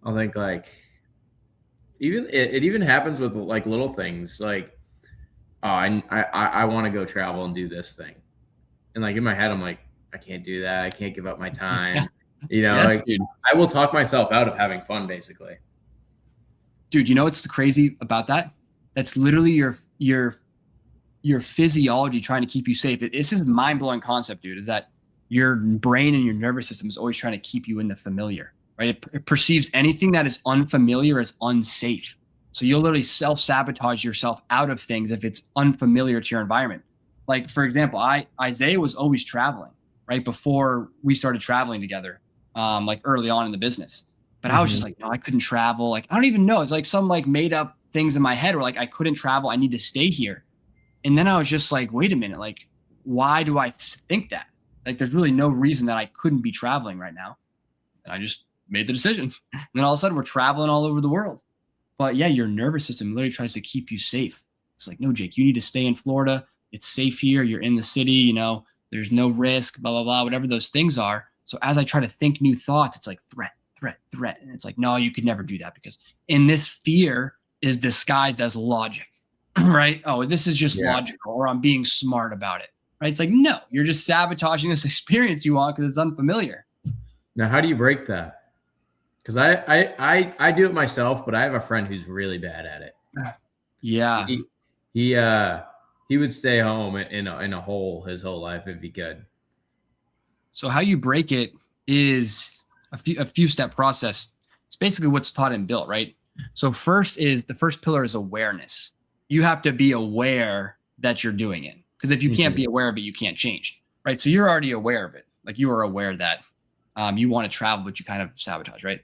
I think like, it even happens with like little things like, oh, I want to go travel and do this thing. And like in my head, I'm like, I can't do that. I can't give up my time. Dude. I will talk myself out of having fun, basically. Dude, what's the crazy about that? That's literally your physiology trying to keep you safe. This is a mind-blowing concept, dude, is that your brain and your nervous system is always trying to keep you in the familiar, right? It perceives anything that is unfamiliar as unsafe. So you'll literally self-sabotage yourself out of things if it's unfamiliar to your environment. Like, for example, Isaiah was always traveling, right? Before we started traveling together, like early on in the business. But I was just like, no, I couldn't travel. Like, I don't even know. It's like some like made up things in my head where like, I couldn't travel. I need to stay here. And then I was just like, wait a minute. Like, why do I think that? Like, there's really no reason that I couldn't be traveling right now. And I just made the decision. And then all of a sudden we're traveling all over the world. But yeah, your nervous system literally tries to keep you safe. It's like, no, Jake, you need to stay in Florida. It's safe here. You're in the city, there's no risk, blah, blah, blah, whatever those things are. So as I try to think new thoughts, it's like threat. And it's like, no, you could never do that, because in this fear is disguised as logic, right? Oh, this is just logical, or I'm being smart about it, right? It's like, no, you're just sabotaging this experience you want because it's unfamiliar. Now, how do you break that? Because I do it myself, but I have a friend who's really bad at it. Yeah. He would stay home in a hole his whole life if he could. So how you break it is a few step process. It's basically what's taught and built, right? So the first pillar is awareness. You have to be aware that you're doing it, because if you can't be aware of it, you can't change, right? So you're already aware of it. Like, you are aware that you want to travel, but you kind of sabotage, right?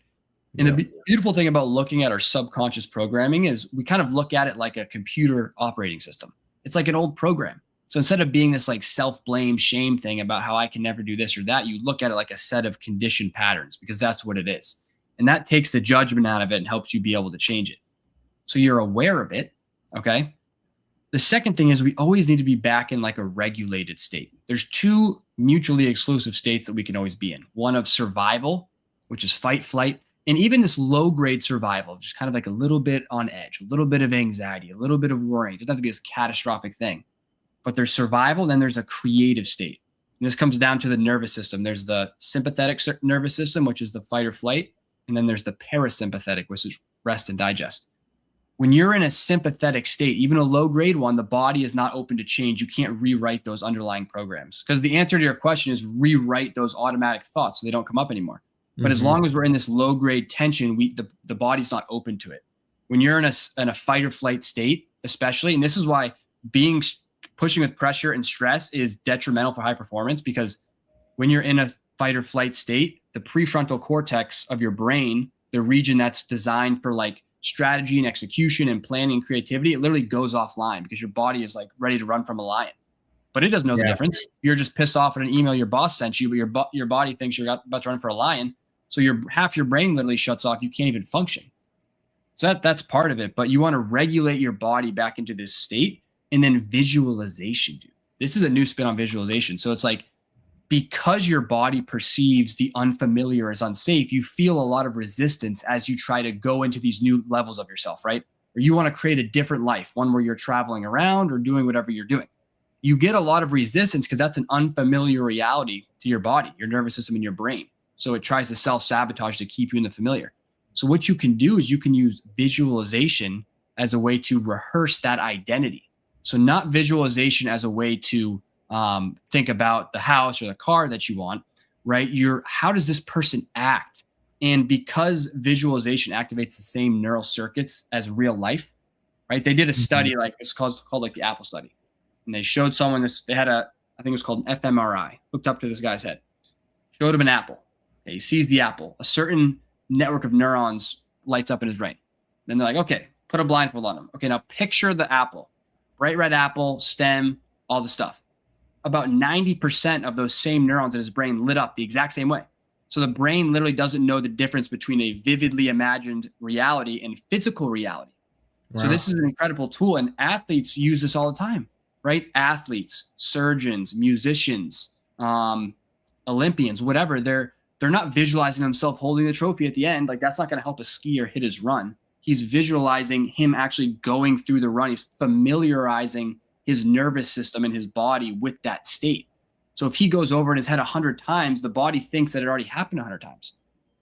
And the beautiful thing about looking at our subconscious programming is we kind of look at it like a computer operating system. It's like an old program. So instead of being this like self-blame, shame thing about how I can never do this or that, you look at it like a set of conditioned patterns, because that's what it is. And that takes the judgment out of it and helps you be able to change it. So you're aware of it. Okay. The second thing is we always need to be back in like a regulated state. There's two mutually exclusive states that we can always be in. One of survival, which is fight, flight, and even this low grade survival, just kind of like a little bit on edge, a little bit of anxiety, a little bit of worrying. It doesn't have to be this catastrophic thing, but there's survival. Then there's a creative state. And this comes down to the nervous system. There's the sympathetic nervous system, which is the fight or flight. And then there's the parasympathetic, which is rest and digest. When you're in a sympathetic state, even a low grade one, the body is not open to change. You can't rewrite those underlying programs, because the answer to your question is rewrite those automatic thoughts so they don't come up anymore. But as long as we're in this low grade tension, the body's not open to it. When you're in a fight or flight state, especially, and this is why pushing with pressure and stress is detrimental for high performance, because when you're in a fight or flight state, the prefrontal cortex of your brain, the region that's designed for like strategy and execution and planning and creativity, it literally goes offline because your body is like ready to run from a lion. But it doesn't know the difference. You're just pissed off at an email your boss sent you, but your body thinks you're about to run for a lion. So half your brain literally shuts off. You can't even function. So that's part of it. But you want to regulate your body back into this state. And then visualization, dude. This is a new spin on visualization. So it's like, because your body perceives the unfamiliar as unsafe, you feel a lot of resistance as you try to go into these new levels of yourself, right? Or you want to create a different life, one where you're traveling around or doing whatever you're doing. You get a lot of resistance because that's an unfamiliar reality to your body, your nervous system, and your brain. So it tries to self-sabotage to keep you in the familiar. So what you can do is you can use visualization as a way to rehearse that identity. So not visualization as a way to think about the house or the car that you want, right? How does this person act? And because visualization activates the same neural circuits as real life, right? They did a study, like it's called like the Apple study. And they showed someone this, they had I think it was called an fMRI, hooked up to this guy's head, showed him an apple. Okay, he sees the apple. A certain network of neurons lights up in his brain. Then they're like, okay, put a blindfold on him. Okay, now picture the apple, bright red apple, stem, all the stuff. About 90% of those same neurons in his brain lit up the exact same way. So the brain literally doesn't know the difference between a vividly imagined reality and physical reality. Wow. So this is an incredible tool, and athletes use this all the time, right? Athletes, surgeons, musicians, Olympians, whatever. They're not visualizing themselves holding the trophy at the end. Like, that's not going to help a skier hit his run. He's visualizing him actually going through the run. He's familiarizing his nervous system and his body with that state. So if he goes over in his head 100 times, the body thinks that it already happened 100 times,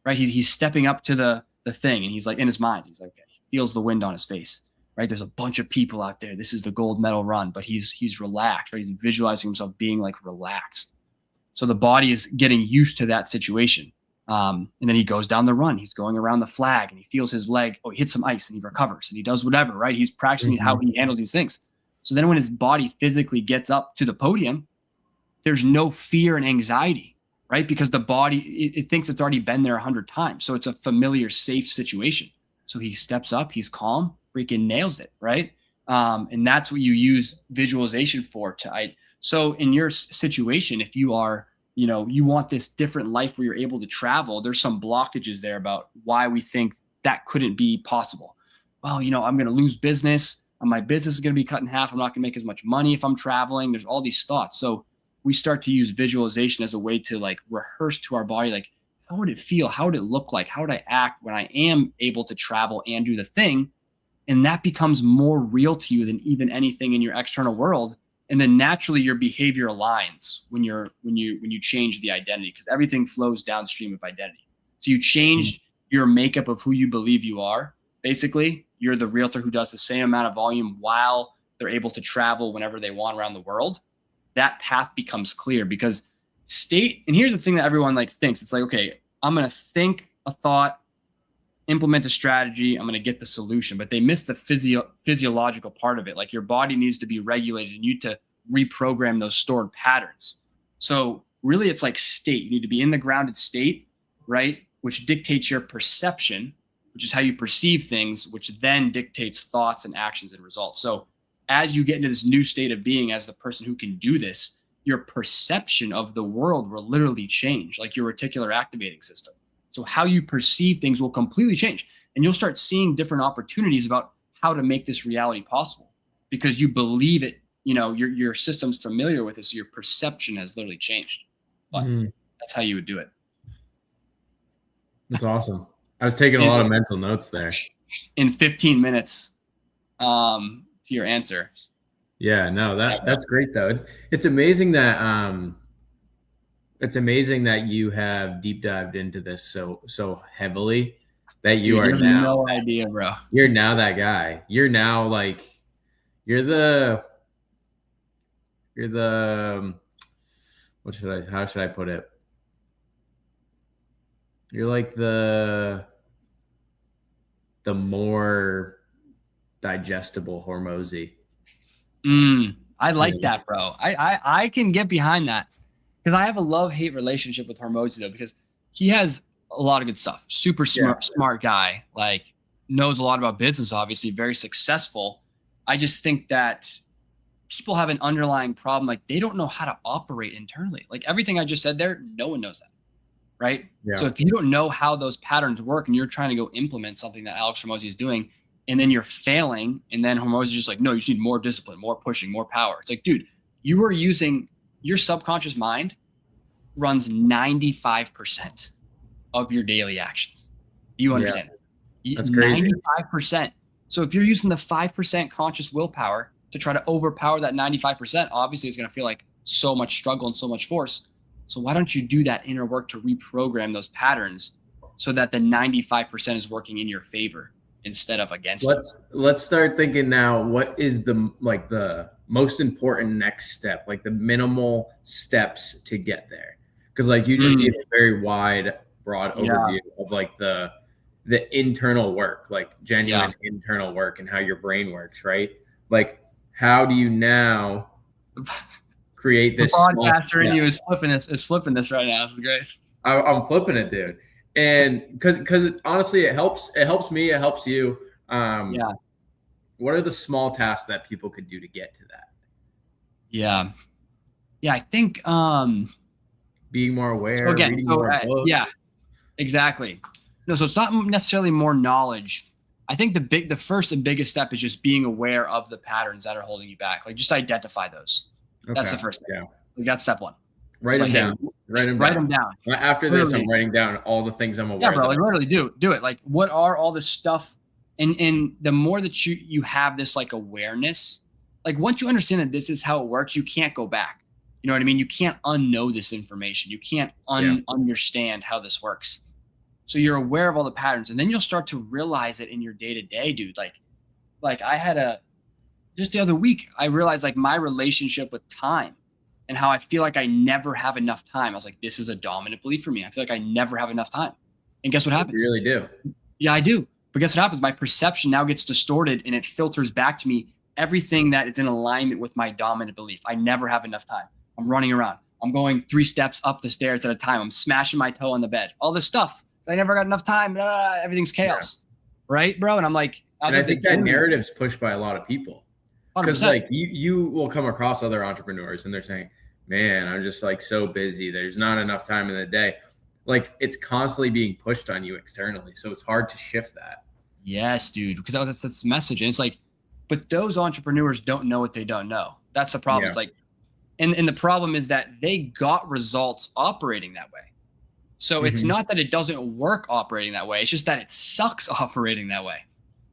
right? He's stepping up to the thing, and he's like, in his mind, he's like, okay, he feels the wind on his face, right? There's a bunch of people out there. This is the gold medal run, but he's relaxed, right? He's visualizing himself being like relaxed. So the body is getting used to that situation. And then he goes down the run. He's going around the flag, and he feels his leg. Oh, he hits some ice, and he recovers, and he does whatever, right? He's practicing how he handles these things. So then when his body physically gets up to the podium, there's no fear and anxiety, right? Because the body, it thinks it's already been there 100 times. So it's a familiar, safe situation. So he steps up, he's calm, freaking nails it, right? And that's what you use visualization for. So in your situation, if you are, you want this different life where you're able to travel, there's some blockages there about why we think that couldn't be possible. Well, I'm going to lose business. My business is going to be cut in half. I'm not going to make as much money if I'm traveling. There's all these thoughts. So we start to use visualization as a way to like rehearse to our body, like, how would it feel? How would it look like? How would I act when I am able to travel and do the thing? And that becomes more real to you than even anything in your external world. And then naturally your behavior aligns when you change the identity, because everything flows downstream of identity. So you change your makeup of who you believe you are. Basically, you're the realtor who does the same amount of volume while they're able to travel whenever they want around the world. That path becomes clear, because and here's the thing that everyone like thinks. It's like, okay, I'm going to think a thought, implement a strategy, I'm going to get the solution, but they miss the physiological part of it. Like, your body needs to be regulated, and you need to reprogram those stored patterns. So really it's like state. You need to be in the grounded state, right? Which dictates your perception, which is how you perceive things, which then dictates thoughts and actions and results. So as you get into this new state of being as the person who can do this, your perception of the world will literally change, like your reticular activating system. So how you perceive things will completely change, and you'll start seeing different opportunities about how to make this reality possible. because you believe it, your system's familiar with it. So your perception has literally changed. But that's how you would do it. That's awesome. I was taking a lot of mental notes there. In 15 minutes, to your answer. Yeah, no, that's great though. It's amazing that you have deep dived into this so heavily that you are now no idea, bro. You're now that guy. You're now like you're the how should I put it? You're like the more digestible Hormozy. I like that, bro. I can get behind that because I have a love-hate relationship with Hormozy though, because he has a lot of good stuff. Super smart guy, like knows a lot about business, obviously very successful. I just think that people have an underlying problem. Like they don't know how to operate internally. Like everything I just said there, no one knows that. Right. Yeah. So if you don't know how those patterns work and you're trying to go implement something that Alex Hormozy is doing, and then you're failing, and then Hormozy is just like, no, you just need more discipline, more pushing, more power. It's like, dude, you are using your subconscious mind runs 95% of your daily actions. You understand? Yeah. That's crazy. 95%. So if you're using the 5% conscious willpower to try to overpower that 95%, obviously it's going to feel like so much struggle and so much force. So why don't you do that inner work to reprogram those patterns so that the 95% is working in your favor instead of against you? Let's start thinking now, what is the most important next step, like the minimal steps to get there? Because like you just gave a very wide, broad overview of like the internal work, like genuine internal work and how your brain works, right? Like how do you now create this? The podcaster in you is flipping this right now. This is great. I'm flipping it, dude. And because honestly, it helps me, it helps you. What are the small tasks that people could do to get to that? Yeah, I think being more aware, reading more books. Yeah, exactly. No, so it's not necessarily more knowledge. I think the first and biggest step is just being aware of the patterns that are holding you back. Like just identify those. Okay. That's the first step. Yeah. Like that's step one. Write them down. Write them down. After this, I'm writing down all the things I'm aware of. Yeah, bro. Like literally do it. Like what are all this stuff? And the more that you have this like awareness, like once you understand that this is how it works, you can't go back. You know what I mean? You can't unknow this information. You can't understand how this works. So you're aware of all the patterns, and then you'll start to realize it in your day-to-day, dude. Like I had just the other week, I realized like my relationship with time and how I feel like I never have enough time. I was like, this is a dominant belief for me. I feel like I never have enough time. And guess what happens? You really do. Yeah, I do. But guess what happens? My perception now gets distorted and it filters back to me everything that is in alignment with my dominant belief. I never have enough time. I'm running around. I'm going 3 steps up the stairs at a time. I'm smashing my toe on the bed. All this stuff. I never got enough time. Everything's chaos. Right, bro? And I'm like, I think that narrative's pushed by a lot of people. Because like you will come across other entrepreneurs and they're saying, man, I'm just like so busy. There's not enough time in the day. Like it's constantly being pushed on you externally. So it's hard to shift that. Yes, dude. Because that's the message. And it's like, but those entrepreneurs don't know what they don't know. That's the problem. Yeah. It's like, and the problem is that they got results operating that way. So it's not that it doesn't work operating that way. It's just that it sucks operating that way.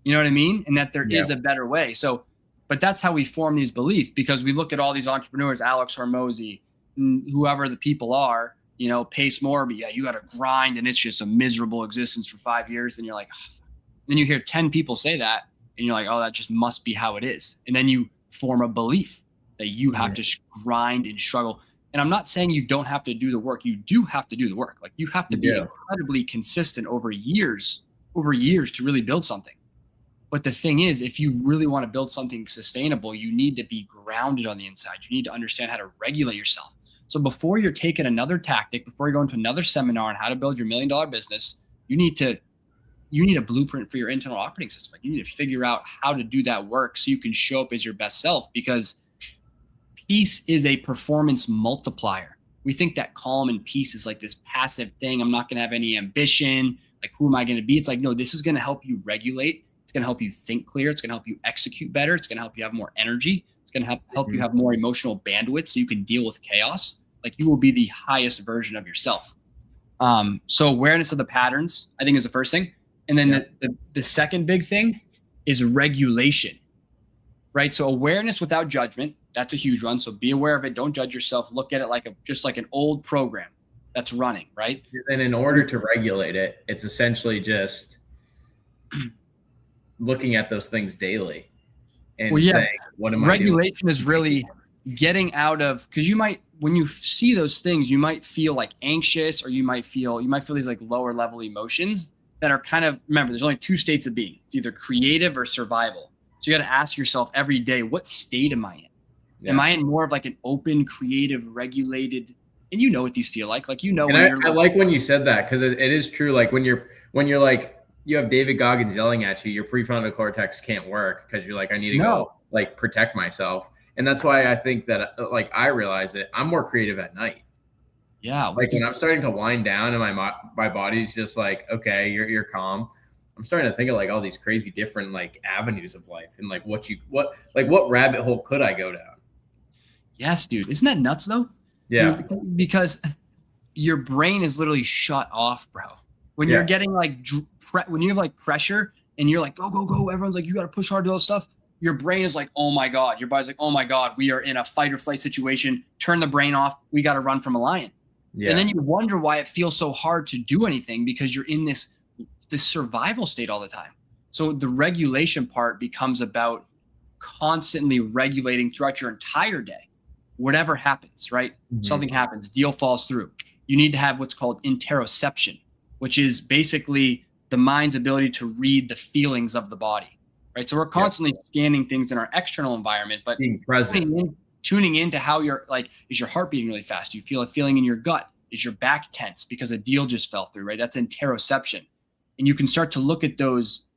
You know what I mean? And that there is a better way. So, but that's how we form these beliefs, because we look at all these entrepreneurs, Alex Hormozy, whoever the people are, Pace Morby. Yeah, you got to grind and it's just a miserable existence for 5 years. And you're like, oh. Then you hear 10 people say that and you're like, oh, that just must be how it is. And then you form a belief that you have to grind and struggle. And I'm not saying you don't have to do the work. You do have to do the work. Like you have to be incredibly consistent over years to really build something. But the thing is, if you really want to build something sustainable, you need to be grounded on the inside. You need to understand how to regulate yourself. So before you're taking another tactic, before you go into another seminar on how to build your $1 million business, you need a blueprint for your internal operating system. Like you need to figure out how to do that work so you can show up as your best self, because peace is a performance multiplier. We think that calm and peace is like this passive thing. I'm not going to have any ambition. Like, who am I going to be? It's like, no, this is going to help you regulate. It's going to help you think clear. It's going to help you execute better. It's going to help you have more energy. It's going to help you have more emotional bandwidth so you can deal with chaos. Like you will be the highest version of yourself. So awareness of the patterns, I think, is the first thing. And then the second big thing is regulation, right? So awareness without judgment, that's a huge one. So be aware of it. Don't judge yourself. Look at it just like an old program that's running, right? And in order to regulate it, it's essentially just looking at those things daily and saying, what am I doing? Regulation is really getting out of, because you might, when you see those things, you might feel like anxious, or you might feel these like lower level emotions that are kind of, remember, there's only two states of being. It's either creative or survival. So you got to ask yourself every day, what state am I in? Yeah. Am I in more of like an open, creative, regulated, and you know what these feel like you know. And I like when you said that, because it is true. Like when you're like, you have David Goggins yelling at you, your prefrontal cortex can't work because you're like, I need to go like protect myself. And that's why I think that like I realize that I'm more creative at night. Yeah. Like when I'm starting to wind down and my body's just like, okay, you're calm. I'm starting to think of like all these crazy different like avenues of life and like what rabbit hole could I go down? Yes, dude. Isn't that nuts though? Yeah. Because your brain is literally shut off, bro. When you're getting like, when you have like pressure and you're like, go, go, go. Everyone's like, you got to push hard to all this stuff. Your brain is like, oh my God. Your body's like, oh my God, we are in a fight or flight situation. Turn the brain off. We got to run from a lion. Yeah. And then you wonder why it feels so hard to do anything, because you're in this survival state all the time. So the regulation part becomes about constantly regulating throughout your entire day. Whatever happens, right? Mm-hmm. Something happens, deal falls through. You need to have what's called interoception, which is basically the mind's ability to read the feelings of the body, right? So we're constantly scanning things in our external environment, but being present, tuning into how you're like, is your heart beating really fast? Do you feel a feeling in your gut? Is your back tense because a deal just fell through, right? That's interoception. And you can start to look at those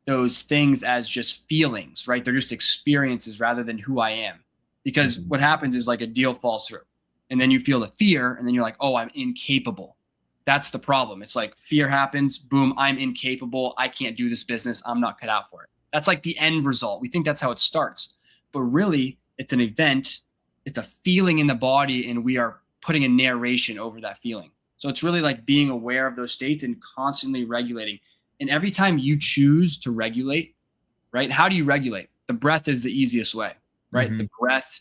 things as just feelings, right? They're just experiences rather than who I am. Because what happens is like a deal falls through and then you feel the fear and then you're like, oh, I'm incapable. That's the problem. It's like fear happens, boom, I'm incapable. I can't do this business. I'm not cut out for it. That's like the end result. We think that's how it starts, but really it's an event. It's a feeling in the body and we are putting a narration over that feeling. So it's really like being aware of those states and constantly regulating. And every time you choose to regulate, right? How do you regulate? The breath is the easiest way, right? Mm-hmm. The breath,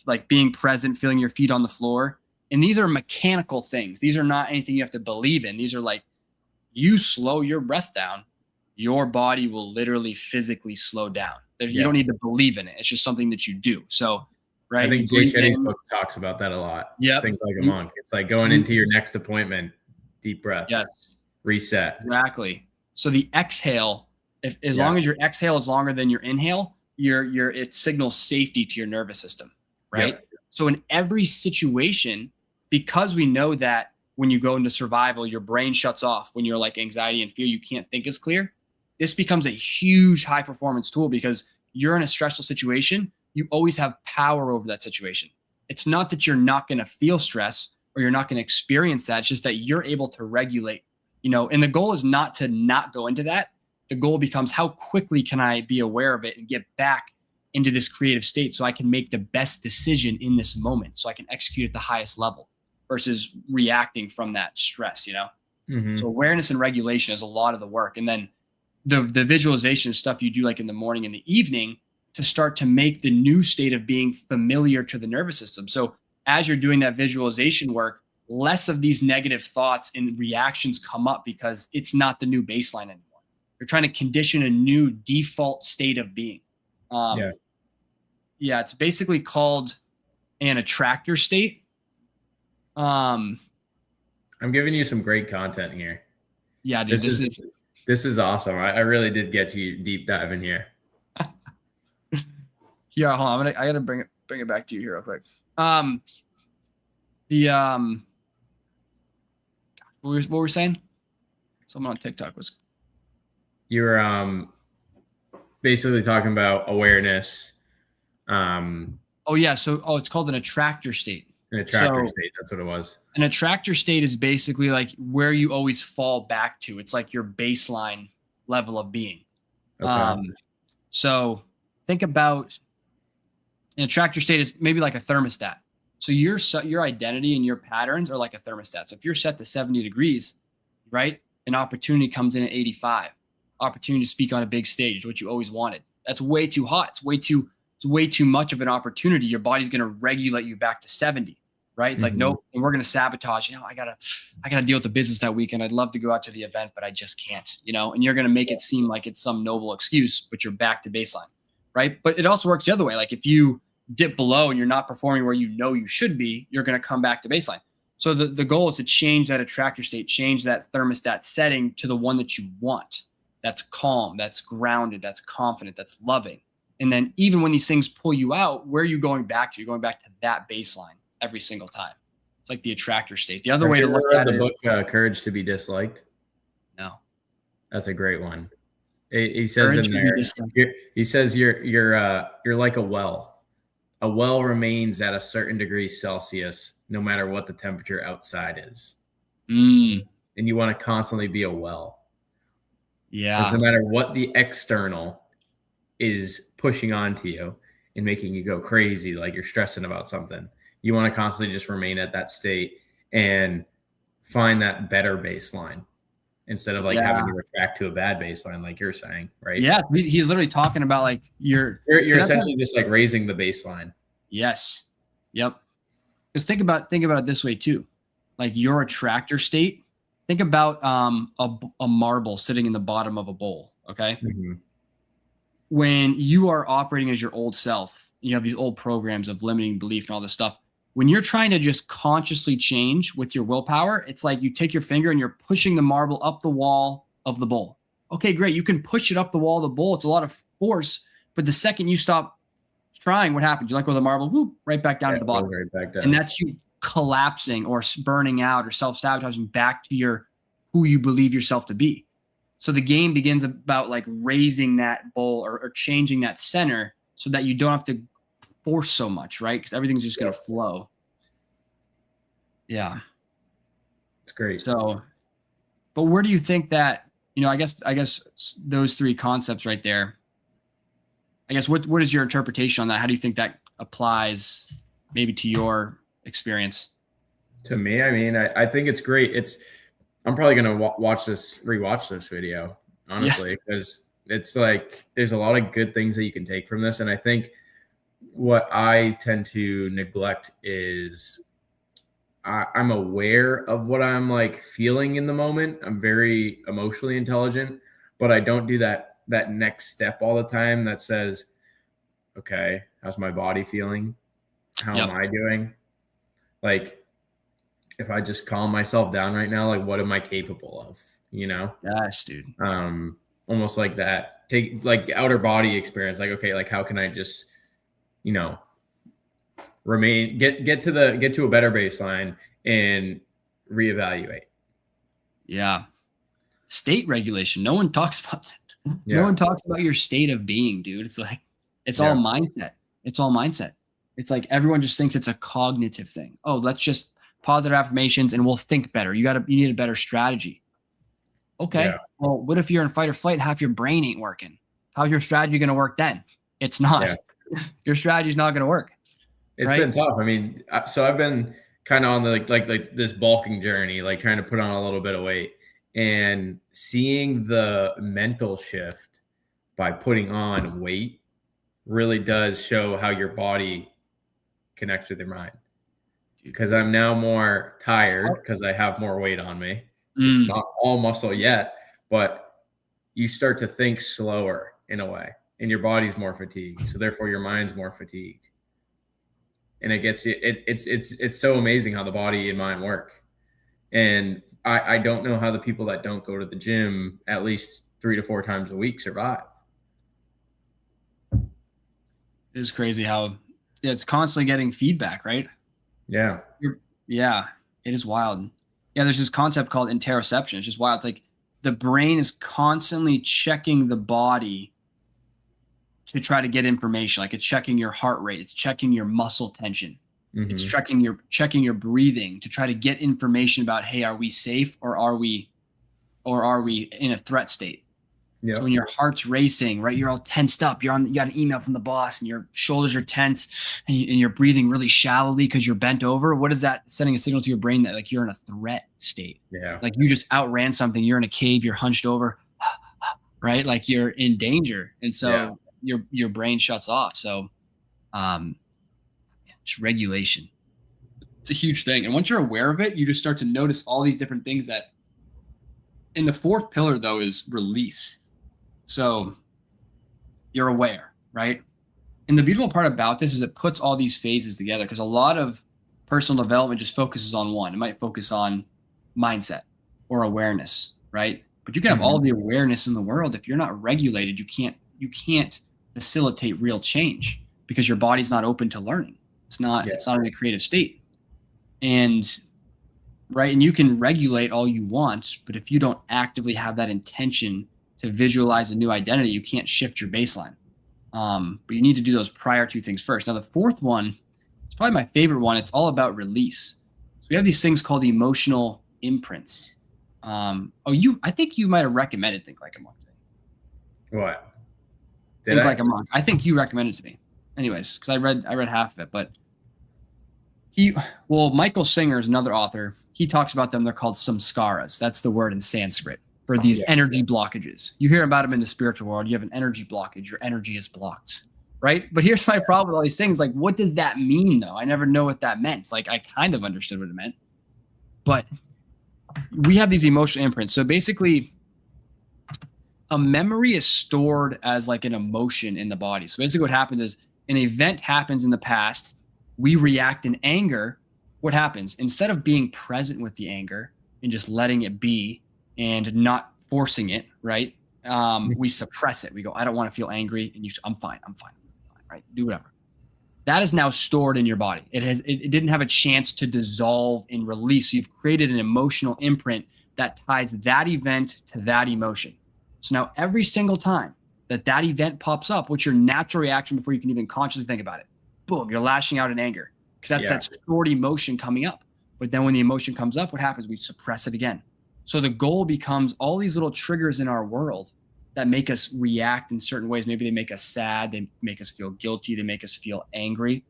like being present, feeling your feet on the floor. And these are mechanical things. These are not anything you have to believe in. These are like, you slow your breath down, your body will literally physically slow down. You don't need to believe in it. It's just something that you do. So, right. I think Jay Shetty's book talks about that a lot. Yeah. Things like a monk. It's like going into your next appointment, deep breath. Yes. Reset. Exactly. So the exhale, as long as your exhale is longer than your inhale, it signals safety to your nervous system. Right. Yep. So in every situation, because we know that when you go into survival, your brain shuts off. When you're like anxiety and fear, you can't think as clear. This becomes a huge high performance tool because you're in a stressful situation. You always have power over that situation. It's not that you're not going to feel stress or you're not going to experience that. It's just that you're able to regulate, and the goal is not to not go into that. The goal becomes how quickly can I be aware of it and get back into this creative state so I can make the best decision in this moment, so I can execute at the highest level versus reacting from that stress, Mm-hmm. So awareness and regulation is a lot of the work. And then the visualization stuff you do like in the morning and the evening to start to make the new state of being familiar to the nervous system. So as you're doing that visualization work, less of these negative thoughts and reactions come up because it's not the new baseline anymore. You're trying to condition a new default state of being. It's basically called an attractor state. I'm giving you some great content here. Yeah, dude, this is awesome. I really did get you deep diving here. Yeah, hold on. I gotta bring it back to you here real quick. What were we saying? Someone on TikTok was. You were basically talking about awareness. It's called an attractor state. An attractor state, that's what it was. An attractor state is basically like where you always fall back to. It's like your baseline level of being. Okay. So think about an attractor state is maybe like a thermostat. So your identity and your patterns are like a thermostat. So if you're set to 70 degrees, right? An opportunity comes in at 85. Opportunity to speak on a big stage, what you always wanted. That's way too hot. It's way too much of an opportunity. Your body's going to regulate you back to 70, right? It's like, nope, and we're going to sabotage. I gotta deal with the business that weekend. I'd love to go out to the event, but I just can't, and you're going to make it seem like it's some noble excuse, but you're back to baseline, right? But it also works the other way. Like if you dip below and you're not performing where you should be, you're going to come back to baseline. So the goal is to change that attractor state, change that thermostat setting to the one that you want. That's calm, that's grounded, that's confident, that's loving. And then even when these things pull you out, where are you going back to? You're going back to that baseline every single time. It's like the attractor state. The other way to look at the it book, Courage to be Disliked. No. That's a great one. He says in there, he says you're like a well. A well remains at a certain degree Celsius, no matter what the temperature outside is. And you want to constantly be a well. Yeah. Because no matter what the external is pushing onto you and making you go crazy, like you're stressing about something, you want to constantly just remain at that state and find that better baseline instead of having to retract to a bad baseline, like you're saying, right? Yeah. He's literally talking about like you're essentially just like raising the baseline. Yes. Yep. Because think about it this way too. Like your attractor state, think about a marble sitting in the bottom of a bowl. Okay. When you are operating as your old self, you have these old programs of limiting belief and all this stuff. When you're trying to just consciously change with your willpower, it's like you take your finger and you're pushing the marble up the wall of the bowl. Okay, great. You can push it up the wall of the bowl. It's a lot of force, but the second you stop trying, what happens? You let go of the marble, whoop, right back down to the bottom. Right back down. And that's you collapsing or burning out or self-sabotaging back to who you believe yourself to be. So the game begins about like raising that bowl or changing that center so that you don't have to force so much, right? Because everything's just going to flow. Yeah. It's great. So, but where do you think that, I guess those three concepts right there, I guess what is your interpretation on that? How do you think that applies maybe to your experience? To me, I mean, I think it's great. I'm probably going to rewatch this video, honestly, because it's like, there's a lot of good things that you can take from this. And I think what I tend to neglect is I'm aware of what I'm like feeling in the moment. I'm very emotionally intelligent, but I don't do that next step all the time that says, okay, how's my body feeling? How am I doing? Like, if I just calm myself down right now, like what am I capable of? Yes, dude. Almost like that. Take like outer body experience. Like, okay, like how can I just, remain, get to a better baseline and reevaluate. Yeah. State regulation. No one talks about that. Yeah. No one talks about your state of being, dude. It's like, it's all mindset. It's all mindset. It's like everyone just thinks it's a cognitive thing. Oh, let's just positive affirmations and we'll think better. You need a better strategy. Okay. Yeah. Well, what if you're in fight or flight and half your brain ain't working? How's your strategy going to work then? It's not. Yeah. Your strategy is not going to work. It's been tough. I mean, so I've been kind of on the like this bulking journey, like trying to put on a little bit of weight, and seeing the mental shift by putting on weight really does show how your body connects with your mind. Because I'm now more tired because I have more weight on me. It's not all muscle yet, but you start to think slower in a way, and your body's more fatigued. So therefore your mind's more fatigued. And it gets you, it's so amazing how the body and mind work. And I don't know how the people that don't go to the gym at least 3 to 4 times a week survive. It is crazy how it's constantly getting feedback, right? Yeah. Yeah, it is wild. Yeah, there's this concept called interoception. It's just wild. It's like the brain is constantly checking the body to try to get information. Like it's checking your heart rate. It's checking your muscle tension. Mm-hmm. It's checking your breathing to try to get information about, hey, are we safe or are we in a threat state? Yeah. So when your heart's racing, right, you're all tensed up. You got an email from the boss, and your shoulders are tense, and you're breathing really shallowly because you're bent over. What is that sending a signal to your brain that like you're in a threat state? Yeah. Like you just outran something. You're in a cave. You're hunched over, right? Like you're in danger, and so your brain shuts off. So, just regulation. It's a huge thing, and once you're aware of it, you just start to notice all these different things that. And the fourth pillar, though, is release. So you're aware, right? And the beautiful part about this is it puts all these phases together, because a lot of personal development just focuses on one. It might focus on mindset or awareness, right? But you can have all the awareness in the world. If you're not regulated, you can't facilitate real change because your body's not open to learning. It's not in a creative state. And right. And you can regulate all you want, but if you don't actively have that intention to visualize a new identity, you can't shift your baseline. But you need to do those prior two things first. Now, the fourth one is probably my favorite one. It's all about release. So we have these things called emotional imprints. I think you might have recommended Think Like a Monk. What? Think Like a Monk. I think you recommended it to me. Anyways, because I read half of it, but Michael Singer is another author. He talks about them. They're called samskaras. That's the word in Sanskrit for these energy blockages. You hear about them in the spiritual world. You have an energy blockage. Your energy is blocked, right? But here's my problem with all these things. Like, what does that mean, though? I never know what that meant. Like, I kind of understood what it meant. But we have these emotional imprints. So basically, a memory is stored as like an emotion in the body. So basically what happens is an event happens in the past. We react in anger. What happens? Instead of being present with the anger and just letting it be and not forcing it, right? We suppress it. We go, I don't want to feel angry. And I'm fine, right? Do whatever. That is now stored in your body. It didn't have a chance to dissolve and release. So you've created an emotional imprint that ties that event to that emotion. So now every single time that event pops up, what's your natural reaction before you can even consciously think about it? Boom, you're lashing out in anger. Because that's that stored emotion coming up. But then when the emotion comes up, what happens? We suppress it again. So the goal becomes all these little triggers in our world that make us react in certain ways. Maybe they make us sad. They make us feel guilty. They make us feel angry.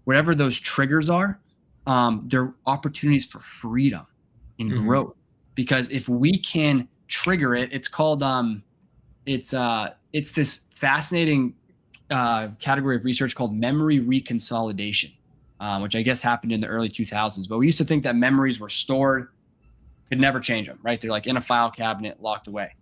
Whatever those triggers are, they're opportunities for freedom and growth. Because if we can trigger it, it's called, it's this fascinating category of research called memory reconsolidation. Which I guess happened in the early 2000s. But we used to think that memories were stored, could never change them, right? They're like in a file cabinet, locked away.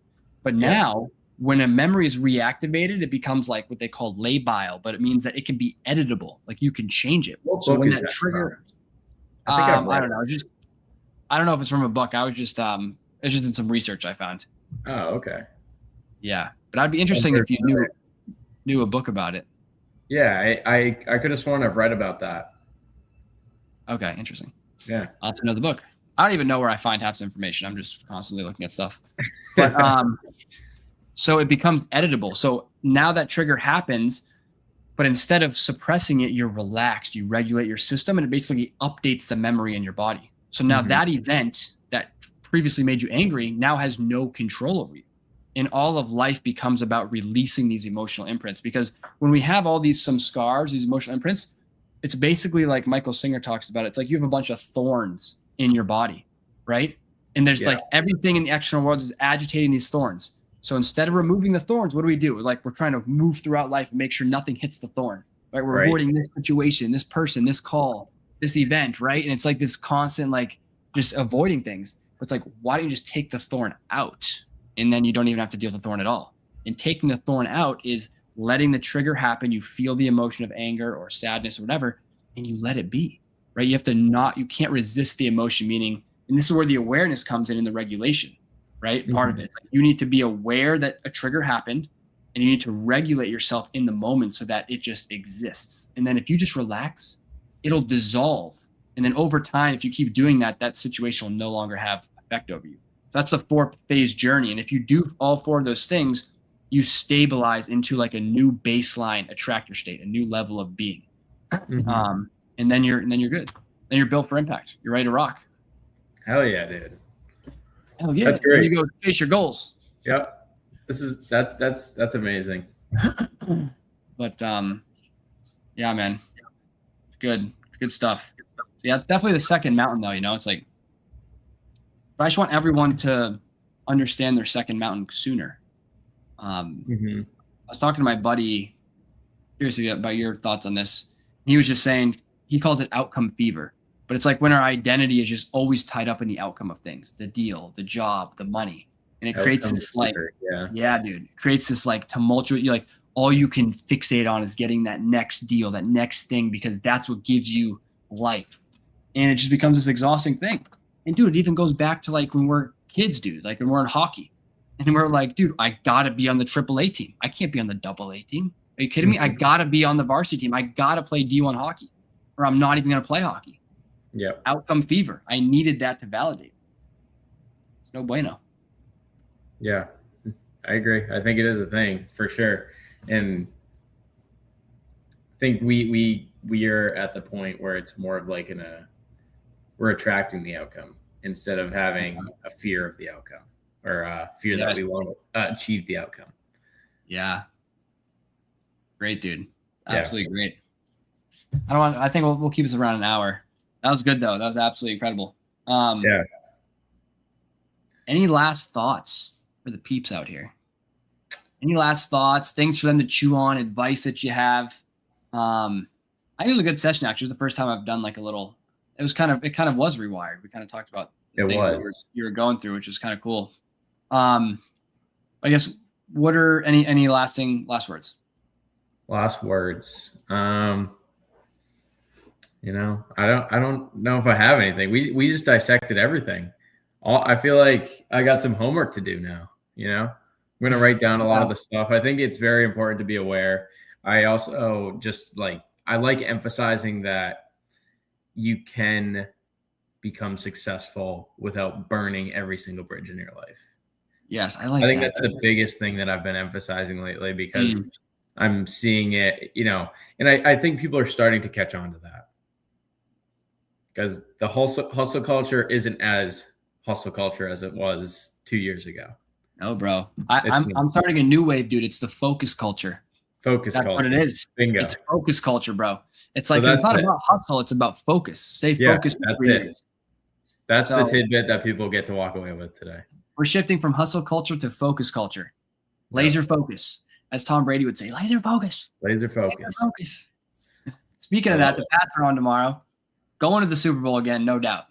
But now, when a memory is reactivated, it becomes like what they call labile, but it means that it can be editable. Like you can change it. So when that trigger, I don't know. I don't know if it's from a book. I was just in some research I found. Oh, okay. Yeah, but I'd be interesting if you knew a book about it. Yeah, I could have sworn I've read about that. Okay, interesting. Yeah. I'll have to know the book. I don't even know where I find half the information. I'm just constantly looking at stuff. But so it becomes editable. So now that trigger happens, but instead of suppressing it, you're relaxed. You regulate your system, and it basically updates the memory in your body. So now that event that previously made you angry now has no control over you. And all of life becomes about releasing these emotional imprints. Because when we have all these samskars, these emotional imprints, it's basically like Michael Singer talks about it. It's like you have a bunch of thorns in your body, right? And there's like everything in the external world is agitating these thorns. So instead of removing the thorns, what do? Like we're trying to move throughout life and make sure nothing hits the thorn, right? We're avoiding this situation, this person, this call, this event, right? And it's like this constant, like just avoiding things. But it's like, why don't you just take the thorn out? And then you don't even have to deal with the thorn at all. And taking the thorn out is letting the trigger happen. You feel the emotion of anger or sadness or whatever, and you let it be, right? You can't resist the emotion, meaning, and this is where the awareness comes in the regulation, right? Part of it. It's like you need to be aware that a trigger happened, and you need to regulate yourself in the moment so that it just exists. And then if you just relax, it'll dissolve. And then over time, if you keep doing that, that situation will no longer have effect over you. That's a 4-phase journey. And if you do all 4 of those things, you stabilize into like a new baseline attractor state, a new level of being. And then you're good. Then you're built for impact. You're ready to rock. Hell yeah, dude. Hell yeah. That's great. Then you go chase your goals. Yep. That's amazing. But yeah, man, good stuff. So yeah, it's definitely the second mountain though. It's like, but I just want everyone to understand their second mountain sooner. Mm-hmm. I was talking to my buddy, curious about your thoughts on this. He was just saying he calls it outcome fever, but it's like when our identity is just always tied up in the outcome of things, the deal, the job, the money, and it creates Outcome this like, fever, yeah, dude, it creates this like tumultuous. You like all you can fixate on is getting that next deal, that next thing, because that's what gives you life, and it just becomes this exhausting thing. And dude, it even goes back to like when we're kids, dude, like when we're in hockey. And we're like, dude, I gotta be on the AAA team. I can't be on the AA team. Are you kidding me? I gotta be on the varsity team. I gotta play D1 hockey, or I'm not even gonna play hockey. Yep. Outcome fever. I needed that to validate. It's no bueno. Yeah, I agree. I think it is a thing for sure, and I think we are at the point where it's more of like we're attracting the outcome instead of having a fear of the outcome. Or fear that we won't achieve the outcome. Yeah. Great, dude. Absolutely great. I think we'll keep us around an hour. That was good though. That was absolutely incredible. Yeah. Any last thoughts for the peeps out here? Any last thoughts, things for them to chew on, advice that you have? I think it was a good session actually. It was the first time I've done like a little, it kind of was rewired. We kind of talked about the things that you were going through, which was kind of cool. I guess what are any last words? Last words. I don't know if I have anything. We just dissected everything. I feel like I got some homework to do now. I'm going to write down a lot of the stuff. I think it's very important to be aware. I also just I like emphasizing that you can become successful without burning every single bridge in your life. Yes, I think that's the biggest thing that I've been emphasizing lately because I'm seeing it, and I think people are starting to catch on to that because the hustle culture isn't as hustle culture as it was 2 years ago. Oh, bro. I'm starting a new wave, dude. It's the focus culture. That's culture. What it is. Bingo. It's focus culture, bro. It's like, it's not about hustle. It's about focus. Stay focused. That's it. That's the tidbit that people get to walk away with today. We're shifting from hustle culture to focus culture. Laser focus. As Tom Brady would say, laser focus. Laser focus. Laser focus. Speaking of that, the Pats are on tomorrow. Going to the Super Bowl again, no doubt.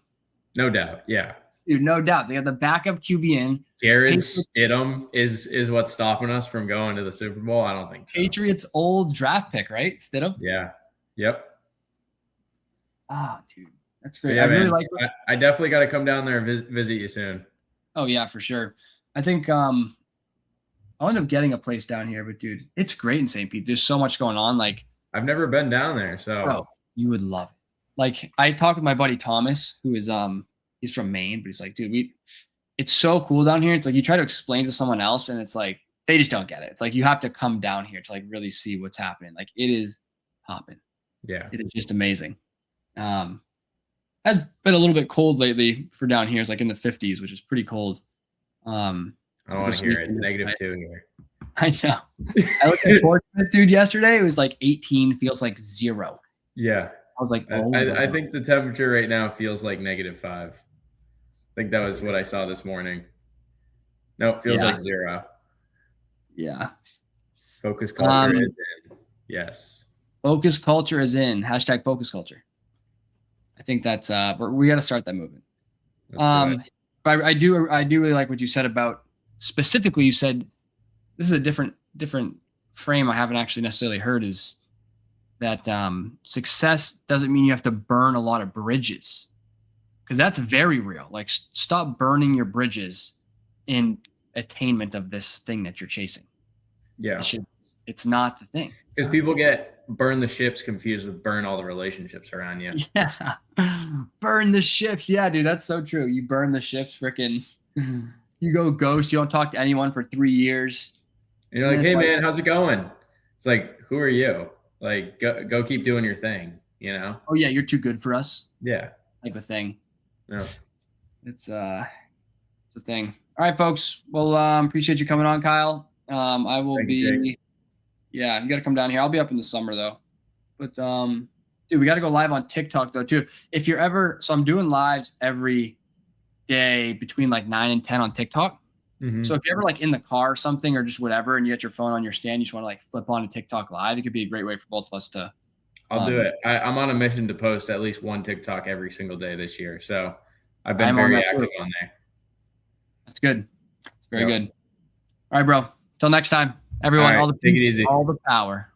No doubt, yeah. Dude, no doubt. They got the backup QB in. Jared Stidham is what's stopping us from going to the Super Bowl? I don't think so. Patriots' old draft pick, right? Stidham? Yeah. Yep. Ah, dude. That's great. Yeah, I really like it. I definitely got to come down there and visit you soon. Oh, yeah, for sure. I think I'll end up getting a place down here, but dude, it's great in St. Pete. There's so much going on. Like, I've never been down there, so bro, you would love it. Like, I talked with my buddy Thomas, who is he's from Maine, but he's like, dude, it's so cool down here. It's like you try to explain to someone else, and it's like they just don't get it. It's like you have to come down here to like really see what's happening. Like, it is popping. Yeah, it is just amazing. Has been a little bit cold lately for down here. It's like in the 50s, which is pretty cold. I don't want to hear it. It's -2 here. I know. I looked at Portsmouth, dude, yesterday. It was like 18, feels like 0. Yeah. I was like, oh, I think the temperature right now feels like -5. I think that was what I saw this morning. No, it feels like 0. Yeah. Focus culture is in. Yes. Focus culture is in. # focus culture. I think that's we got to start that movement. But I do really like what you said about specifically. You said this is a different frame I haven't actually necessarily heard, is that success doesn't mean you have to burn a lot of bridges, because that's very real. Like, stop burning your bridges in attainment of this thing that you're chasing. Yeah, it's not the thing, because people get burn the ships confused with burn all the relationships around you. Yeah, burn the ships. Yeah, dude, that's so true. You burn the ships, freaking. You go ghost. You don't talk to anyone for 3 years. And you're like, hey, man, how's it going? It's like, who are you? Like, go keep doing your thing, Oh, yeah, you're too good for us. Yeah. Type of thing. No. It's a thing. All right, folks. Well, appreciate you coming on, Kyle. I will Thank you, Jake. Yeah, you got to come down here. I'll be up in the summer though. But dude, we got to go live on TikTok though too. If you're ever, so I'm doing lives every day between like 9 and 10 on TikTok. Mm-hmm. So if you're ever like in the car or something or just whatever, and you got your phone on your stand, you just want to like flip on a TikTok live, it could be a great way for both of us to. I'll do it. I'm on a mission to post at least one TikTok every single day this year. So I've been very active on there. That's good. It's very good. All right, bro. Till next time, everyone, all the peace, all the power.